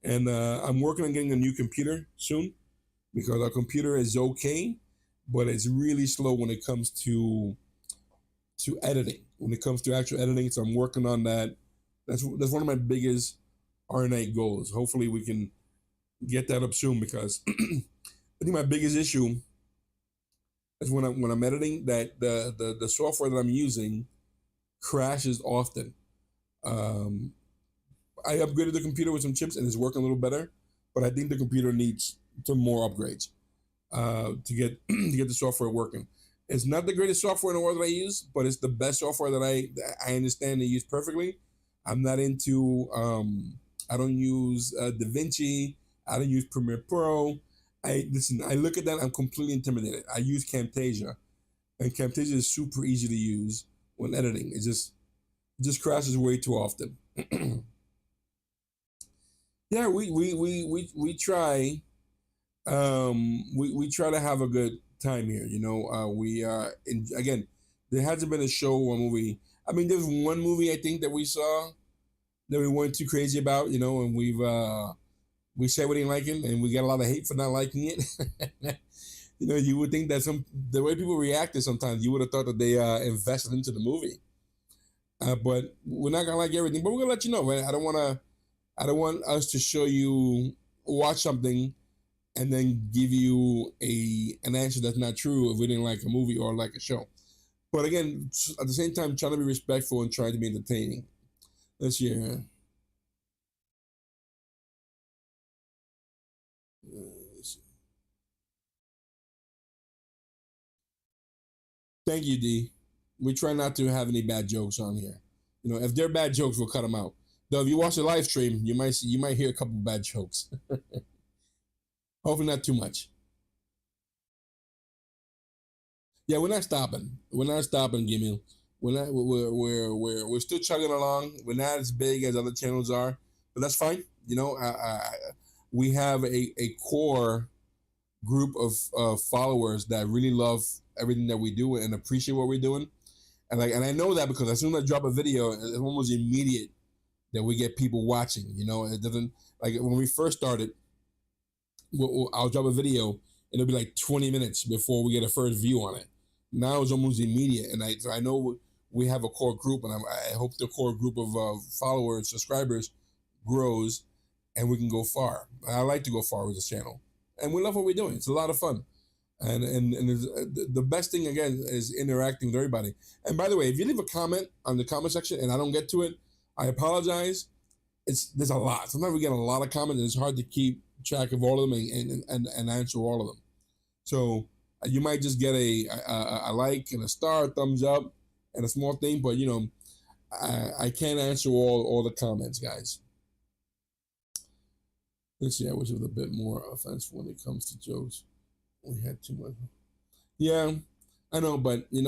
and I'm working on getting a new computer soon because our computer is okay, but it's really slow when it comes to editing. When it comes to actual editing, so I'm working on that. That's one of my biggest R&A goals. Hopefully, we can get that up soon because I think my biggest issue is when I'm editing that the software that I'm using crashes often. I upgraded the computer with some chips and it's working a little better, but I think the computer needs some more upgrades to get to get the software working. It's not the greatest software in the world that I use, but it's the best software that I understand and use perfectly. I'm not into I don't use DaVinci. I don't use Premiere Pro. I look at that, I'm completely intimidated. I use Camtasia, and Camtasia is super easy to use when editing. It just crashes way too often. Yeah, we try. We try to have a good time here. Again, there hasn't been a show or movie. I mean, there's one movie I think that we saw that we weren't too crazy about, and we said we didn't like it, and we got a lot of hate for not liking it. You would think that the way people reacted sometimes, you would have thought that they invested into the movie. But we're not gonna like everything. But we're gonna let you know, man. I don't want us to show you watch something and then give you an answer that's not true if we didn't like a movie or like a show. But again, at the same time, trying to be respectful and trying to be entertaining. Let's hear. Thank you, D. We try not to have any bad jokes on here. If they're bad jokes, we'll cut them out. Though, if you watch the live stream, you might hear a couple bad jokes. Hopefully, not too much. Yeah, we're not stopping. We're not stopping, Gimil. We're still chugging along. We're not as big as other channels are, but that's fine. We have a core group of followers that really love everything that we do and appreciate what we're doing. And I know that because as soon as I drop a video, it's almost immediate that we get people watching. It doesn't, like when we first started, I'll drop a video and it'll be like 20 minutes before we get a first view on it. Now it's almost immediate, and I know we have a core group, and I hope the core group of followers, subscribers grows, and we can go far. I like to go far with this channel, and we love what we're doing. It's a lot of fun. And the best thing again is interacting with everybody. And by the way, if you leave a comment on the comment section and I don't get to it, I apologize. There's a lot. Sometimes we get a lot of comments and it's hard to keep track of all of them and answer all of them. So you might just get a like and a star, a thumbs up, and a small thing, but I can't answer all the comments, guys. Let's see. I wish it was a bit more offensive when it comes to jokes. We had too much. Yeah, I know, but there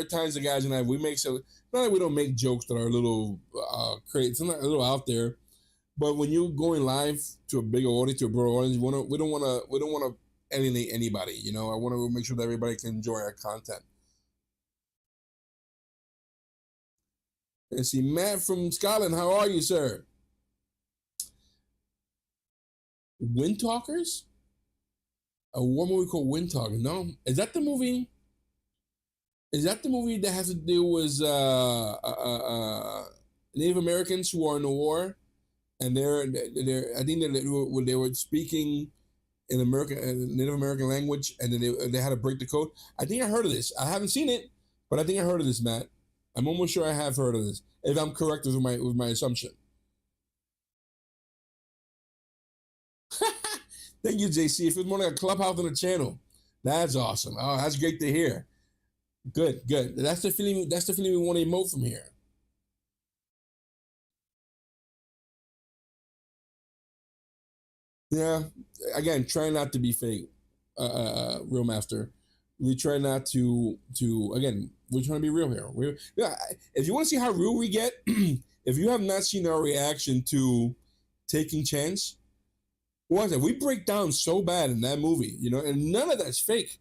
are times the guys and I we make so not that we don't make jokes that are a little crazy, it's not a little out there, but when you're going live to a bigger audience, to a broader audience, we don't want to alienate anybody. I want to make sure that everybody can enjoy our content. Let's see, Matt from Scotland, how are you, sir? Wind Talkers? A war movie called Wind Talkers. No, is that the movie? Is that the movie that has to do with Native Americans who are in the war, and they're I think they were speaking in American Native American language, and then they had to break the code. I think I heard of this. I haven't seen it, but I think I heard of this, Matt. I'm almost sure I have heard of this. If I'm correct with my assumption. Thank you, JC. If it's more like a clubhouse on the channel, that's awesome. Oh, that's great to hear. Good, good. That's the feeling. That's the feeling we want to emote from here. Yeah. Again, try not to be fake, real master. We try not to again. We're trying to be real here. Yeah. If you want to see how real we get, if you have not seen our reaction to Taking Chance, what we break down so bad in that movie, and none of that's fake.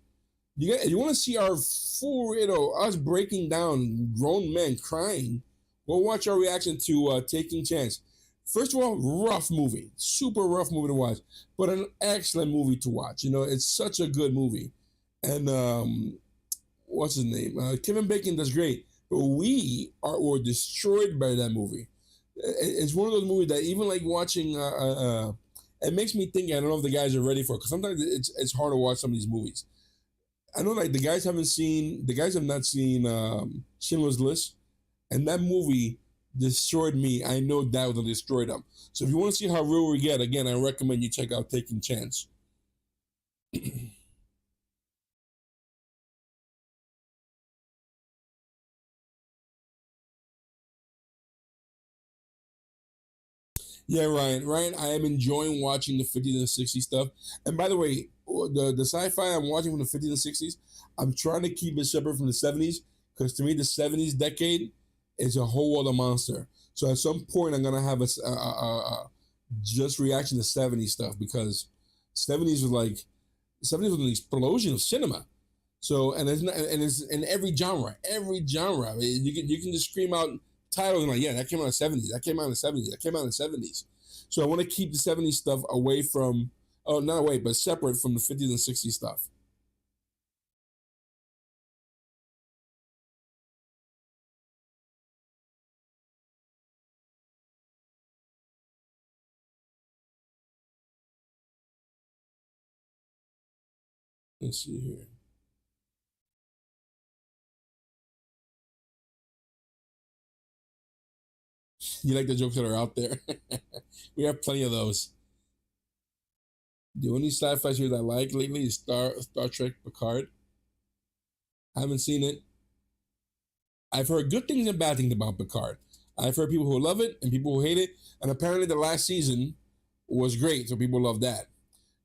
You want to see our full, us breaking down grown men crying. Go watch our reaction to Taking Chance. First of all, rough movie, super rough movie to watch, but an excellent movie to watch. It's such a good movie, and what's his name? Kevin Bacon does great, but were destroyed by that movie. It's one of those movies that even like watching, it makes me think. I don't know if the guys are ready for it because sometimes it's hard to watch some of these movies. I know like the guys have not seen Schindler's List, and that movie destroyed me. I know that was gonna destroy them. So if you want to see how real we get, again, I recommend you check out Taking Chance. Yeah, Ryan. Ryan, I am enjoying watching the 50s and 60s stuff. And by the way, the sci-fi I'm watching from the 50s and 60s, I'm trying to keep it separate from the 70s because to me the 70s decade is a whole other monster. So at some point I'm gonna have a just reaction to 70s stuff because 70s was like 70s was an explosion of cinema. So and it's in every genre. I mean, you can just scream out titles and like, yeah, that came out in the 70s. That came out in the 70s. That came out in the 70s. So I want to keep the 70s stuff away from, oh, not away, but separate from the 50s and 60s stuff. Let's see here. You like the jokes that are out there? We have plenty of those. The only sci-fi series I like lately is Star Trek Picard. I haven't seen it. I've heard good things and bad things about Picard. I've heard people who love it and people who hate it. And apparently the last season was great, so people love that.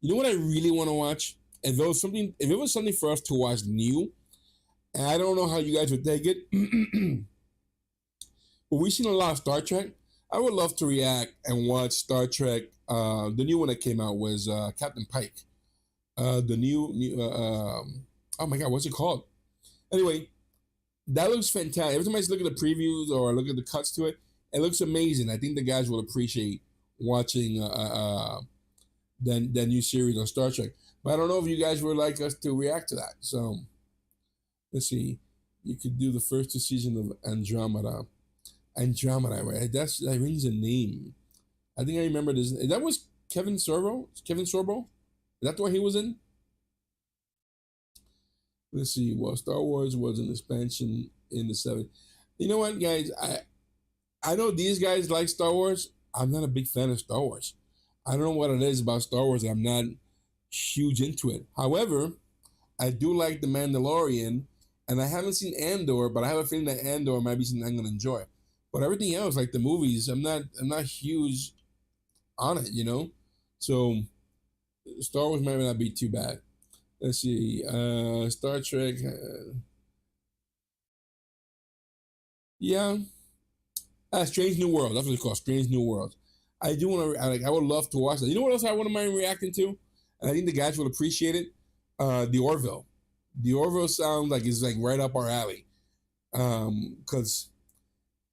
You know what I really want to watch? If it was something for us to watch new, and I don't know how you guys would take it, but we've seen a lot of Star Trek. I would love to react and watch Star Trek. The new one that came out was Captain Pike. The oh my god, what's it called? Anyway, that looks fantastic. Every time I look at the previews or look at the cuts to it, it looks amazing. I think the guys will appreciate watching that new series on Star Trek. But I don't know if you guys would like us to react to that. So let's see. You could do the first two seasons of Andromeda. Andromeda, right? That rings a name. I think I remember this. That was Kevin Sorbo. Kevin Sorbo. Is that the one he was in? Let's see. Well, Star Wars was an expansion in the '70s. You know what, guys? I know these guys like Star Wars. I'm not a big fan of Star Wars. I don't know what it is about Star Wars. I'm not huge into it. However, I do like The Mandalorian, and I haven't seen Andor, but I have a feeling that Andor might be something I'm gonna enjoy. But everything else, like the movies, I'm not huge on it, So Star Wars might not be too bad. Let's see, Star Trek. Yeah, Strange New World. That's what it's called, Strange New World. I do want to. I would love to watch that. You know what else I wouldn't mind reacting to, and I think the guys will appreciate it. The Orville. The Orville sound like it's like right up our alley. Because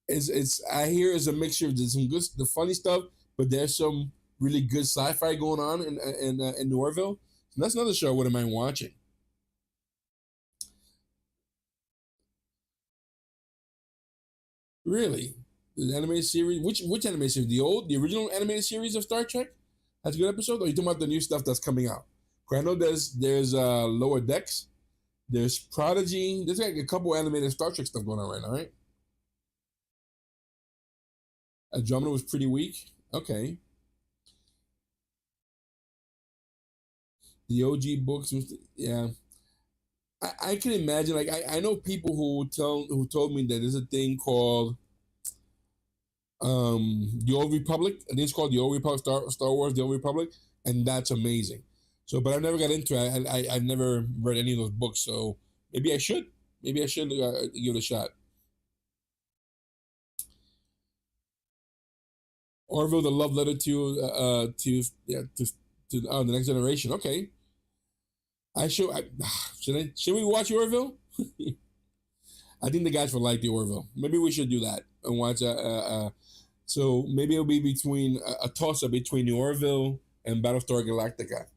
it's I hear it's a mixture of some good, the funny stuff, but there's some really good sci-fi going on in Norville. So that's another show I wouldn't mind watching. Really, the animated series. Which animated series? The original animated series of Star Trek has a good episode. Or are you talking about the new stuff that's coming out? 'Cause I know there's Lower Decks. There's Prodigy. There's like a couple animated Star Trek stuff going on right now, right? Andromeda was pretty weak. Okay. The OG books, yeah. I can imagine. Like I know people who told me that there's a thing called the Old Republic. I think it's called the Old Republic, Star Wars, the Old Republic, and that's amazing. So, but I never got into it. I never read any of those books. So maybe I should. Maybe I should give it a shot. Orville, the love letter to the next generation. Okay, I should. Should we watch Orville? I think the guys will like the Orville. Maybe we should do that and watch. So maybe it'll be between a toss up between the Orville and Battlestar Galactica.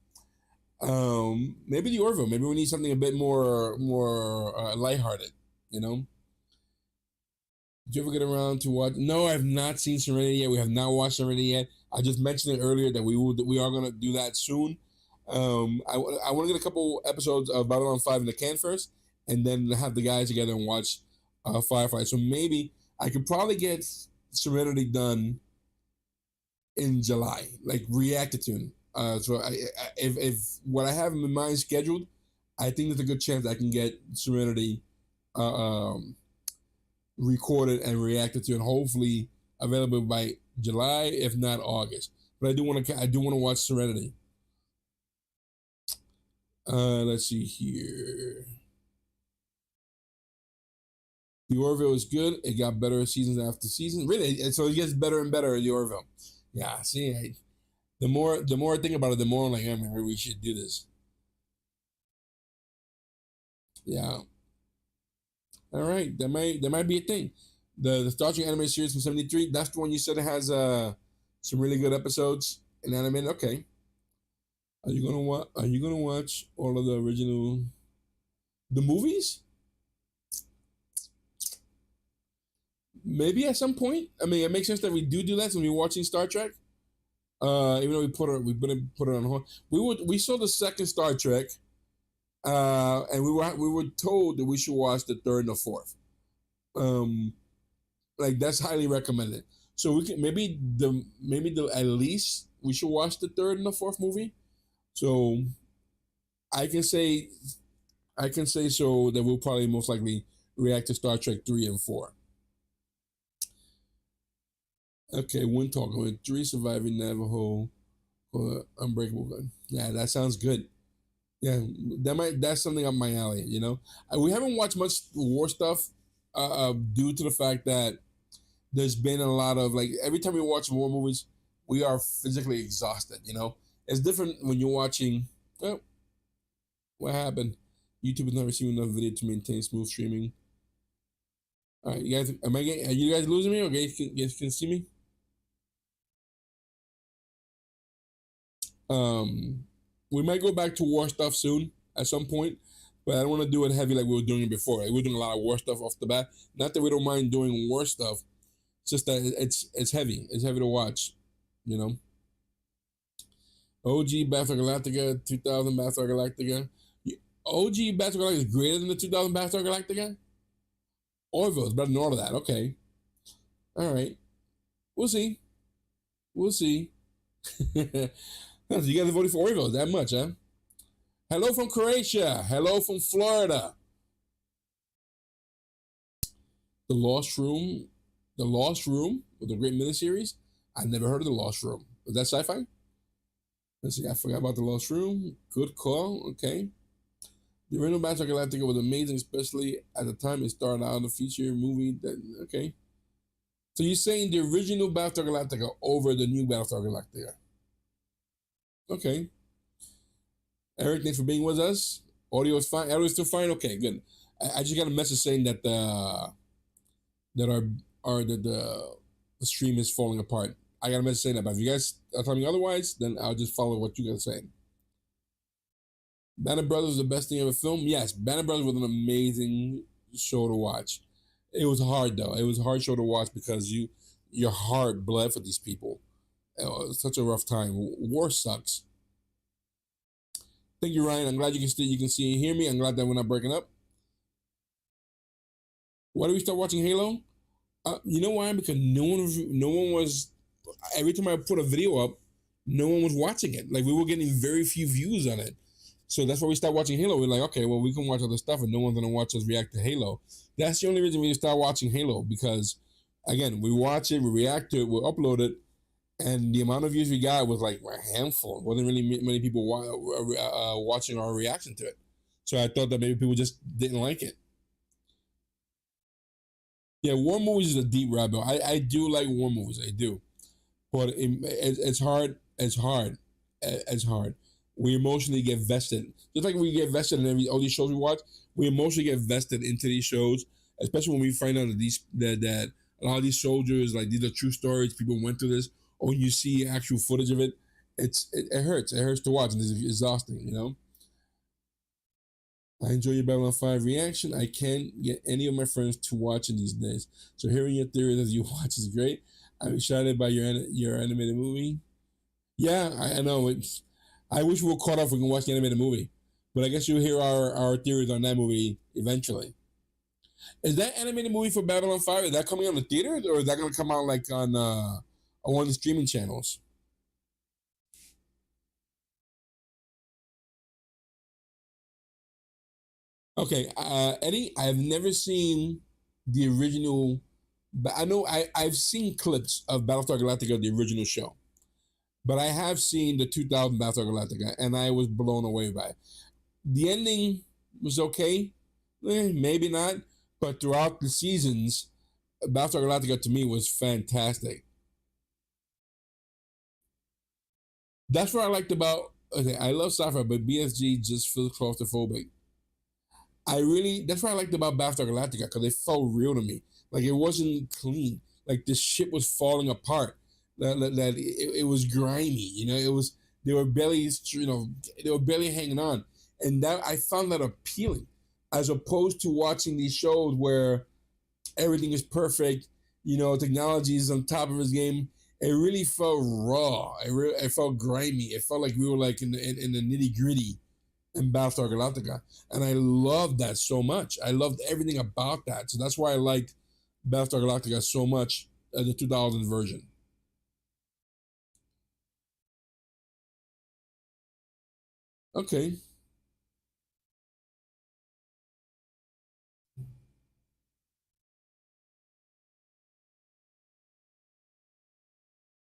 Maybe the Orville. Maybe we need something a bit more lighthearted. You know. Did you ever get around to watch? No, I have not seen Serenity yet. We have not watched Serenity yet. I just mentioned it earlier that we are gonna do that soon. I want to get a couple episodes of Babylon 5 in the can first, and then have the guys together and watch Firefly. So maybe I could probably get Serenity done in July, like react to tune. If what I have in mind scheduled, I think there's a good chance I can get Serenity recorded and reacted to, and hopefully available by July, if not August. But I do want to watch Serenity. Let's see here. The Orville is good. It got better seasons after season. Really, so it gets better and better. The Orville. Yeah. See, the more I think about it, the more I'm like, man, we should do this. Yeah. All right, that might be a thing. The Star Trek anime series from '73. That's the one you said it has some really good episodes in anime. Okay. Are you gonna watch all of the original the movies? Maybe at some point. I mean, it makes sense that we do that when we're watching Star Trek. Even though we put it on hold. We saw the second Star Trek, and we were told that we should watch the third and the fourth. Um, like that's highly recommended. So we can maybe the at least we should watch the third and the fourth movie. So I can say so that we'll probably most likely react to Star Trek 3 and 4. Okay, when talking with 3 surviving Navajo or Unbreakable. Yeah, that sounds good. Yeah, that's something up my alley. We haven't watched much war stuff, due to the fact that there's been a lot of like every time we watch war movies, we are physically exhausted. It's different when you're watching. Oh, what happened? YouTube is not receiving enough video to maintain smooth streaming. All right, you guys, are you guys losing me? Okay, you guys can see me. We might go back to war stuff soon at some point, but I don't want to do it heavy like we were doing it before. Like, we were doing a lot of war stuff off the bat. Not that we don't mind doing war stuff, it's just that it's heavy. It's heavy to watch, you know. OG Battlestar Galactica, 2000 Battlestar Galactica. OG Battlestar Galactica is greater than the 2000 Battlestar Galactica. Orville is better than all of that. Okay, all right. We'll see. We'll see. You guys voted for Orville that much, huh? Hello from Croatia. Hello from Florida. The Lost Room. The Lost Room with the great miniseries. I never heard of the Lost Room. Is that sci-fi? Let's see. I forgot about the Lost Room. Good call. Okay. The original Battlestar Galactica was amazing, especially at the time it started out in the feature movie. Okay. So you're saying the original Battlestar Galactica over the new Battlestar Galactica? Okay. Eric, thanks for being with us. Audio is fine. Audio is still fine. Okay, good. I just got a message saying that the stream is falling apart. I got a message saying that. But if you guys are telling me otherwise, then I'll just follow what you guys are saying. Band of Brothers is the best thing ever filmed. Yes, Band of Brothers was an amazing show to watch. It was hard though. It was a hard show to watch because your heart bled for these people. It was such a rough time. War sucks. Thank you, Ryan. I'm glad you can see and hear me. I'm glad that we're not breaking up. Why do we start watching Halo? You know why? Because no one was. Every time I put a video up, no one was watching it. Like we were getting very few views on it. So that's why we started watching Halo. We're like, okay, well, we can watch other stuff, and no one's gonna watch us react to Halo. That's the only reason we start watching Halo, because, again, we watch it, we react to it, we upload it, and the amount of views we got was like a handful. It wasn't really many people watching our reaction to it. So I thought that maybe people just didn't like it. Yeah, war movies is a deep rabbit hole. I do like war movies, I do, but it's hard. It's hard. It's hard. We emotionally get vested, just like we get vested in all these shows we watch. We emotionally get vested into these shows, especially when we find out that a lot of these soldiers, like, these are true stories. People went through this, or when you see actual footage of it, it hurts. It hurts to watch, and it's exhausting. You know. I enjoy your Babylon 5 reaction. I can't get any of my friends to watch it these days. So hearing your theories as you watch is great. I'm excited by your animated movie. Yeah, I know. I wish we were caught up. We can watch the animated movie, but I guess you'll hear our theories on that movie eventually. Is that animated movie for Babylon 5? Is that coming on the theaters, or is that going to come out like on one of the streaming channels? Okay, Eddie, I've never seen the original, but I know I've seen clips of Battlestar Galactica, the original show, but I have seen the 2000 Battlestar Galactica, and I was blown away by it. The ending was okay, maybe not, but throughout the seasons, Battlestar Galactica to me was fantastic. That's what I liked about. Okay, I love sci-fi, but BSG just feels claustrophobic. That's what I liked about Battlestar Galactica, because it felt real to me. Like, it wasn't clean. Like, the ship was falling apart. It was grimy. It was they were barely they were barely hanging on, and that I found that appealing, as opposed to watching these shows where everything is perfect. Technology is on top of his game. It really felt raw. It felt grimy. It felt like we were like in the nitty gritty in Battlestar Galactica, and I loved that so much. I loved everything about that, so that's why I liked Battlestar Galactica so much, the 2000 version. Okay,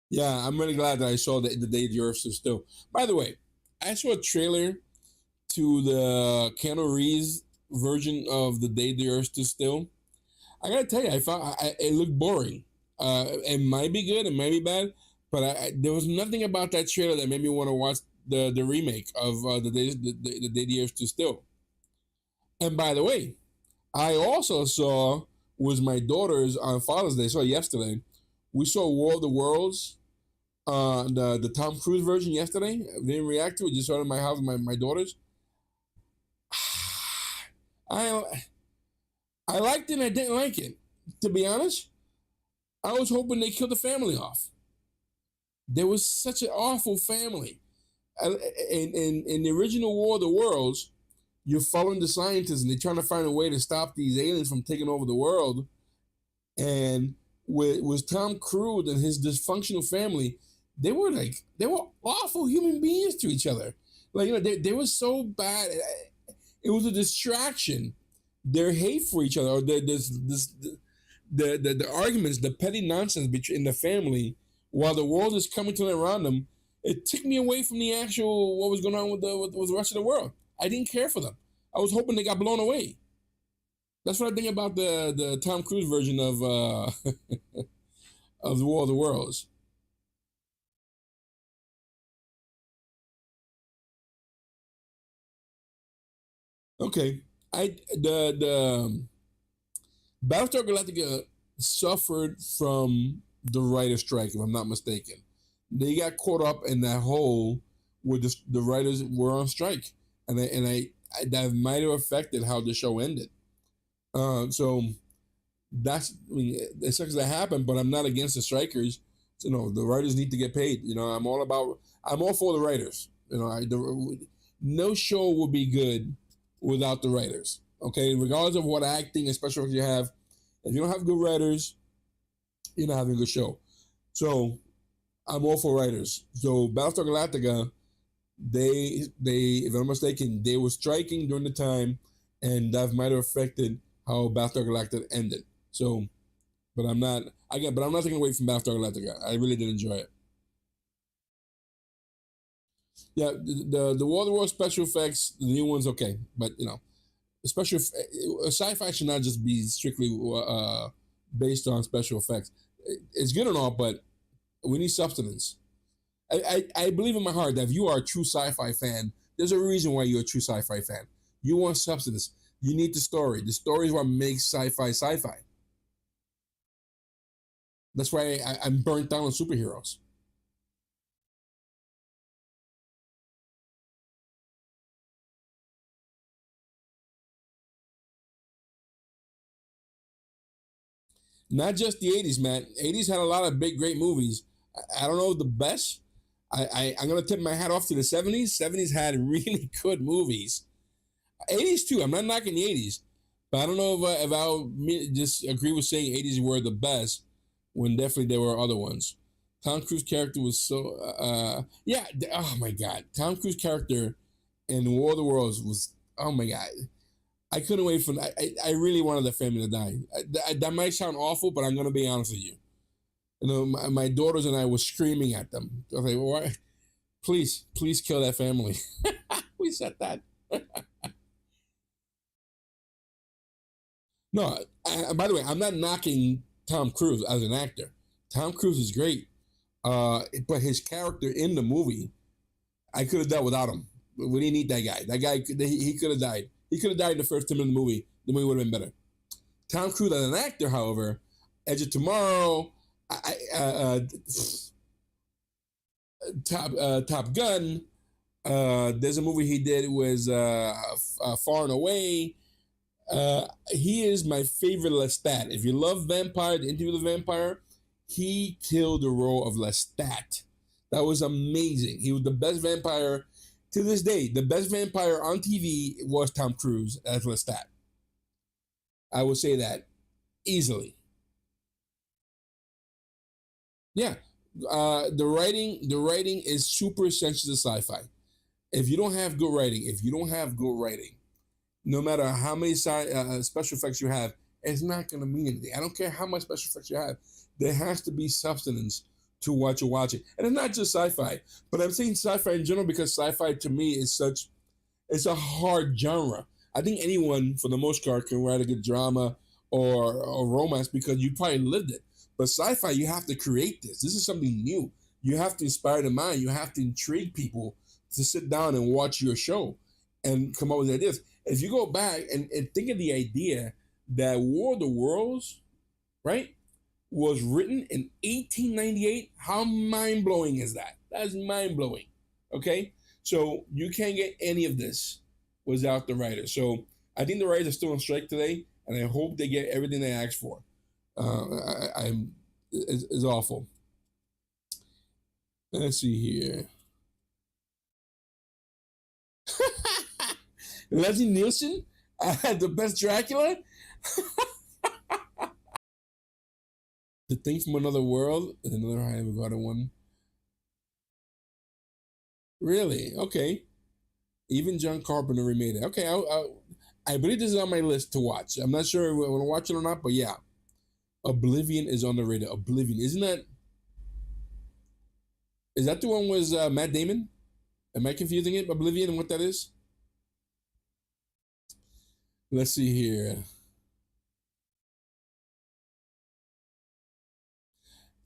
yeah, I'm really glad that I saw the day the Earth stood still. By the way, I saw a trailer to the Keanu Reeves version of the day the Earth stood still. I gotta tell you, I found it looked boring. It might be good, it might be bad, but there was nothing about that trailer that made me want to watch the remake of the day the Earth stood still. And by the way, I also saw was my daughter's on Father's Day. So yesterday, we saw War of the Worlds, the Tom Cruise version yesterday. I didn't react to it. Just saw it in my house with my daughters. I I liked it and I didn't like it. To be honest, I was hoping they killed the family off. There was such an awful family. In the original War of the Worlds, you're following the scientists and they're trying to find a way to stop these aliens from taking over the world. And with Tom Cruise and his dysfunctional family, they were awful human beings to each other. Like, they were so bad. It was a distraction. Their hate for each other, or the arguments, the petty nonsense between the family, while the world is coming to around them, it took me away from the actual what was going on with the rest of the world. I didn't care for them. I was hoping they got blown away. That's what I think about the Tom Cruise version of of the War of the Worlds. Okay, the Battlestar Galactica suffered from the writer's strike, if I'm not mistaken. They got caught up in that hole where the writers were on strike, and that might have affected how the show ended. So that's, I mean, it sucks that happened, but I'm not against the strikers. So, the writers need to get paid. I'm all for the writers. No show would be good without the writers. Okay, regardless of what acting and special effects you have, if you don't have good writers, you're not having a good show. So I'm all for writers. So Battlestar Galactica, they if I'm mistaken, they were striking during the time, and that might have affected how Battlestar Galactica ended. So, but I'm not taking away from Battlestar Galactica. I really did enjoy it. Yeah, the War of the Worlds special effects, the new one's okay, but special sci-fi should not just be strictly based on special effects. It's good and all, but we need substance. I believe in my heart that if you are a true sci-fi fan, there's a reason why you're a true sci-fi fan. You want substance. You need the story. The story is what makes sci-fi sci-fi. That's why I'm burnt out on superheroes. Not just the 80s, man. 80s had a lot of big, great movies. I don't know the best. I'm going to tip my hat off to the 70s. 70s had really good movies. 80s too. I'm not knocking the 80s. But I don't know if I'll just agree with saying 80s were the best when definitely there were other ones. Tom Cruise character was so, yeah, oh my God. Tom Cruise character in War of the Worlds was, oh my God. I couldn't wait for that. I really wanted the family to die. That might sound awful, but I'm going to be honest with you. My daughters and I were screaming at them. I was like, "What? Please kill that family." We said that. No, by the way, I'm not knocking Tom Cruise as an actor. Tom Cruise is great, but his character in the movie, I could have dealt without him. We didn't need that guy. That guy, he could have died. He could have died in the first 10 minutes of the movie. The movie would have been better. Tom Cruise as an actor, however, Edge of Tomorrow, Top Gun. There's a movie he did was Far and Away. He is my favorite Lestat. If you love Vampire, The Interview with the Vampire, he killed the role of Lestat. That was amazing. He was the best vampire to this day. The best vampire on TV was Tom Cruise as Lestat. I would say that easily. Yeah, the writing is super essential to sci-fi. If you don't have good writing, no matter how many special effects you have, it's not going to mean anything. I don't care how much special effects you have. There has to be substance to what you're watching. And it's not just sci-fi, but I'm saying sci-fi in general because sci-fi to me is it's a hard genre. I think anyone, for the most part, can write a good drama or romance because you probably lived it. But sci-fi, you have to create this. This is something new. You have to inspire the mind. You have to intrigue people to sit down and watch your show and come up with ideas. If you go back and think of the idea that War of the Worlds, right, was written in 1898, how mind-blowing is that? That's mind-blowing, okay? So you can't get any of this without the writers. So I think the writers are still on strike today, and I hope they get everything they asked for. It's awful. Let's see here. Leslie Nielsen, the best Dracula. The Thing from Another World is another high regarded one. Really? Okay. Even John Carpenter remade it. Okay, I believe this is on my list to watch. I'm not sure if I want to watch it or not, but yeah. Oblivion is on the radar. Oblivion. Is that the one with Matt Damon? Am I confusing it? Oblivion and what that is? Let's see here.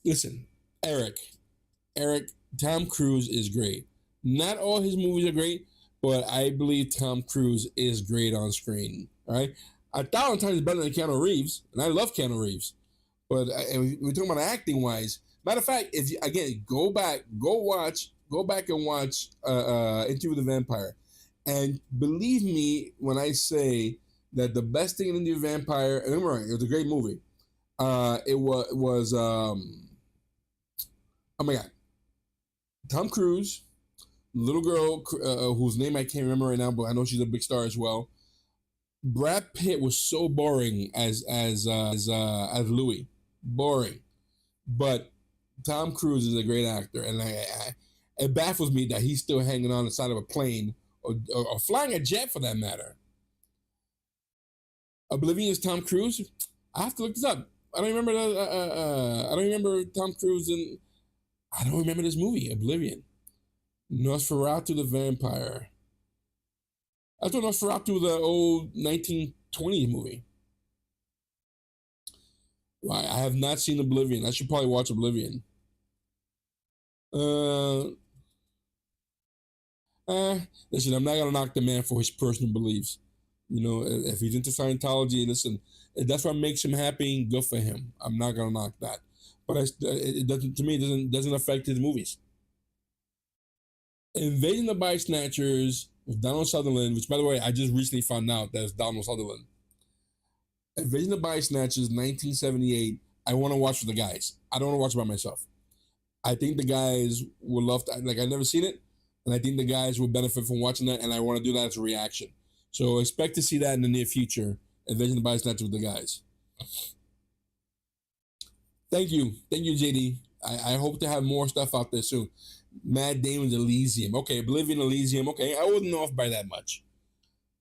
Listen, Eric. Tom Cruise is great. Not all his movies are great, but I believe Tom Cruise is great on screen. All right. 1,000 times better than Keanu Reeves, and I love Keanu Reeves. But and we're talking about acting wise. Matter of fact, if you, again go back and watch Interview with the Vampire, and believe me when I say that the best thing in Interview with the Vampire. Remember, it was a great movie. It was oh my god, Tom Cruise, little girl whose name I can't remember right now, but I know she's a big star as well. Brad Pitt was so boring as Louis, boring. But Tom Cruise is a great actor, and it baffles me that he's still hanging on the side of a plane or flying a jet for that matter. Oblivion is Tom Cruise. I have to look this up. I don't remember. I don't remember Tom Cruise in. I don't remember this movie, Oblivion. Nosferatu the Vampire. I thought Nosferatu the old 1920s movie. Right, I have not seen Oblivion. I should probably watch Oblivion. Uh, Listen, I'm not gonna knock the man for his personal beliefs. You know, if he's into Scientology, listen, if that's what makes him happy, good for him. I'm not gonna knock that. But it doesn't, to me, it doesn't affect his movies. Invading the Body Snatchers with Donald Sutherland, which by the way, I just recently found out that it's Donald Sutherland. Invasion of the Body Snatchers, 1978. I want to watch with the guys. I don't want to watch it by myself. I think the guys would love to. Like I've never seen it, and I think the guys will benefit from watching that. And I want to do that as a reaction. So expect to see that in the near future. Invasion of the Body Snatchers with the guys. Thank you, JD. I hope to have more stuff out there soon. Matt Damon's Elysium. Okay, Oblivion, Elysium. Okay, I wasn't off by that much.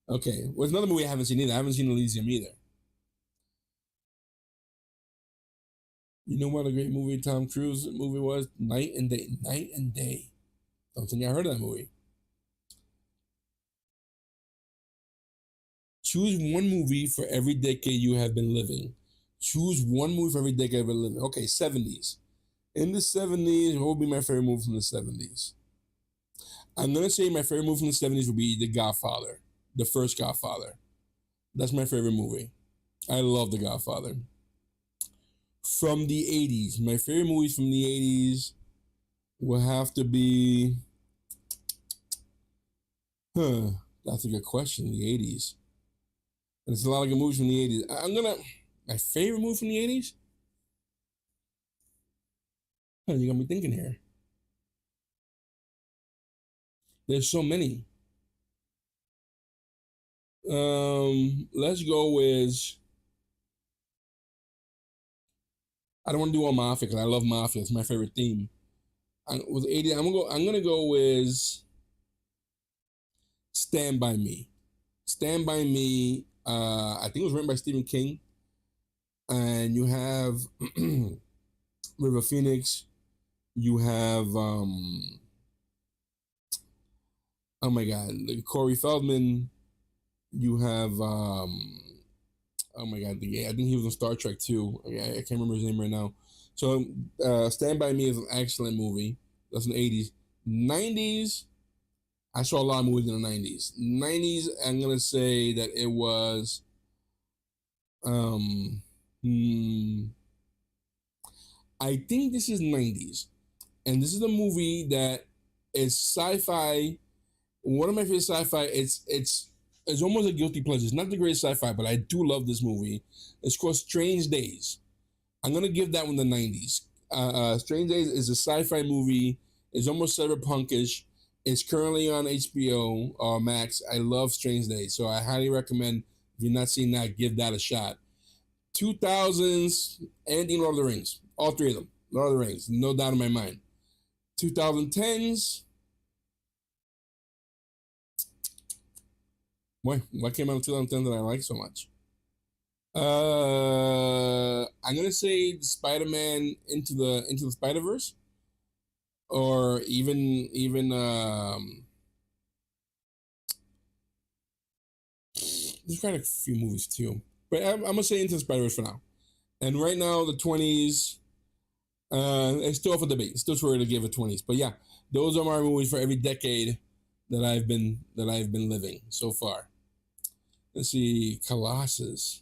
Okay, what's another movie I haven't seen either? I haven't seen Elysium either. You know what a great movie Tom Cruise movie was? Night and Day. Night and Day. Don't think I heard of that movie. Choose one movie for every decade you have been living. Choose one movie for every decade I've been living. Okay, 70s. In the 70s, what would be my favorite movie from the 70s? I'm going to say my favorite movie from the 70s would be The Godfather. The first Godfather. That's my favorite movie. I love The Godfather. From the 80s, my favorite movies from the 80s will have to be... That's a good question. The 80s. There's a lot of good movies from the 80s. My favorite movie from the 80s? You got me thinking here. There's so many. Let's go with... I don't want to do all Mafia because I love Mafia. It's my favorite theme. With 80, I'm gonna go with Stand By Me. Stand By Me. I think it was written by Stephen King. And you have River Phoenix. You have oh my god, Corey Feldman. You have oh my god, I think he was on Star Trek too. I can't remember his name right now. So Stand By Me is an excellent movie. That's in the 80s. 90s, I saw a lot of movies in the 90s. 90s, I'm gonna say that it was I think this is 90s. And this is a movie that is sci-fi. One of my favorite sci-fi. It's almost a guilty pleasure. It's not the greatest sci-fi, but I do love this movie. It's called Strange Days. I'm gonna give that one the 90s. Strange Days is a sci-fi movie. It's almost cyberpunkish. It's currently on HBO or Max. I love Strange Days, so I highly recommend. If you've not seen that, give that a shot. 2000s, anything Lord of the Rings. All three of them. Lord of the Rings, no doubt in my mind. 2010s. What came out in 2010 that I like so much? I'm gonna say Spider-Man into the Spider-Verse, or even there's quite a few movies too, but I'm gonna say Into the Spider-Verse for now. And right now the 20s, it's still up for debate. It's still too early to give it 20s, but yeah, those are my movies for every decade that I've been living so far. Let's see, Colossus.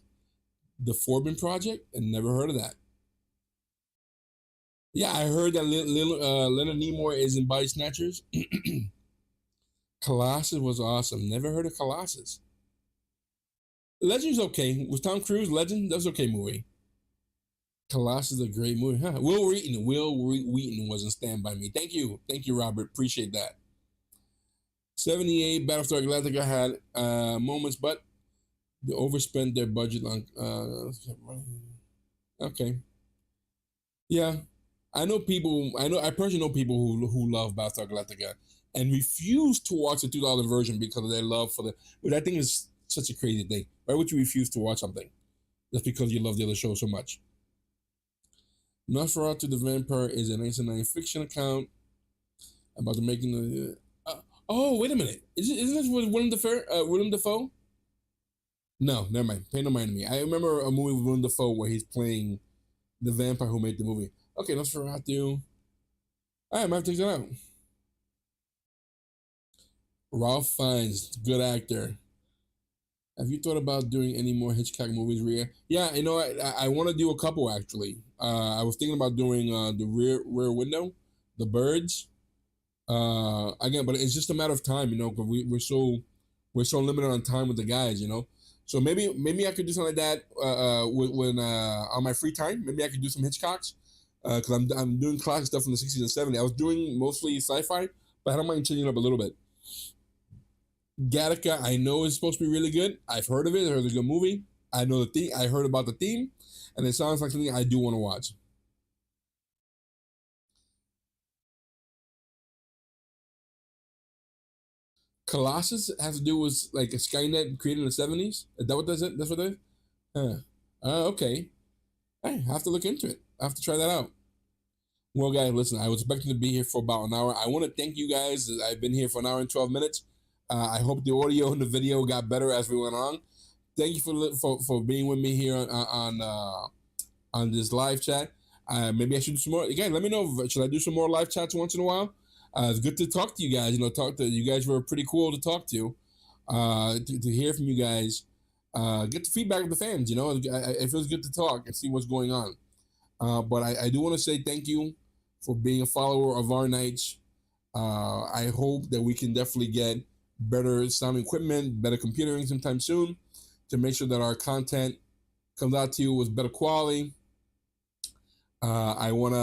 The Forbin Project, and never heard of that. Yeah, I heard that Leonard Nimoy is in Body Snatchers. Colossus was awesome. Never heard of Colossus. Legend's okay. Was Tom Cruise Legend? That was okay movie. Colossus is a great movie. Huh. Wheaton was in Stand By Me. Thank you, Robert. Appreciate that. 78 Battlestar Galactica had moments, but they overspent their budget on. Okay, yeah, I know people. I personally know people who love Battlestar Galactica and refuse to watch the 2000 version because of their love for the. Which I think is such a crazy thing. Why would you refuse to watch something just because you love the other show so much? Nosferatu the Vampire is a 1990 fiction account about the making of. Oh, wait a minute! Isn't this with Willem Dafoe? No, never mind. Pay no mind to me. I remember a movie with Willem Dafoe where he's playing the vampire who made the movie. Okay, Nosferatu. All right, I might have to check that out. Ralph Fiennes, good actor. Have you thought about doing any more Hitchcock movies, Rhea? Yeah, I want to do a couple actually. I was thinking about doing the Rear Window, The Birds. Again, but it's just a matter of time, because we're so limited on time with the guys, So maybe I could do something like that when on my free time. Maybe I could do some Hitchcocks because I'm doing classic stuff from the 60s and 70s. I was doing mostly sci-fi, but I don't mind changing up a little bit. Gattaca, I know is supposed to be really good. I've heard of it. I heard it's a good movie. I know the theme. I heard about the theme, and it sounds like something I do want to watch. Colossus has to do with like a Skynet created in the 70s. Is that what that's it? That's what that is? Huh. Okay. I have to look into it. I have to try that out. Well, guys, listen, I was expecting to be here for about an hour. I want to thank you guys. I've been here for an hour and 12 minutes. I hope the audio and the video got better as we went on. Thank you for being with me here on this live chat. Maybe I should do some more. Again, let me know. Should I do some more live chats once in a while? It's good to talk to you guys. Talk to you guys were pretty cool to talk to. To hear from you guys. Get the feedback of the fans. It feels good to talk and see what's going on. But I do want to say thank you for being a follower of our nights. I hope that we can definitely get better sound equipment, better computering sometime soon to make sure that our content comes out to you with better quality. I want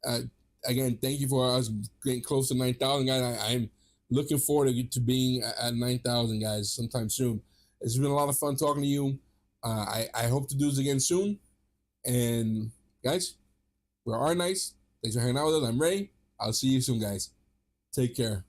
to, again, thank you for us getting close to 9,000, guys. I'm looking forward to being at 9,000, guys, sometime soon. It's been a lot of fun talking to you. I hope to do this again soon. And, guys, we're our nights. Thanks for hanging out with us. I'm Ray. I'll see you soon, guys. Take care.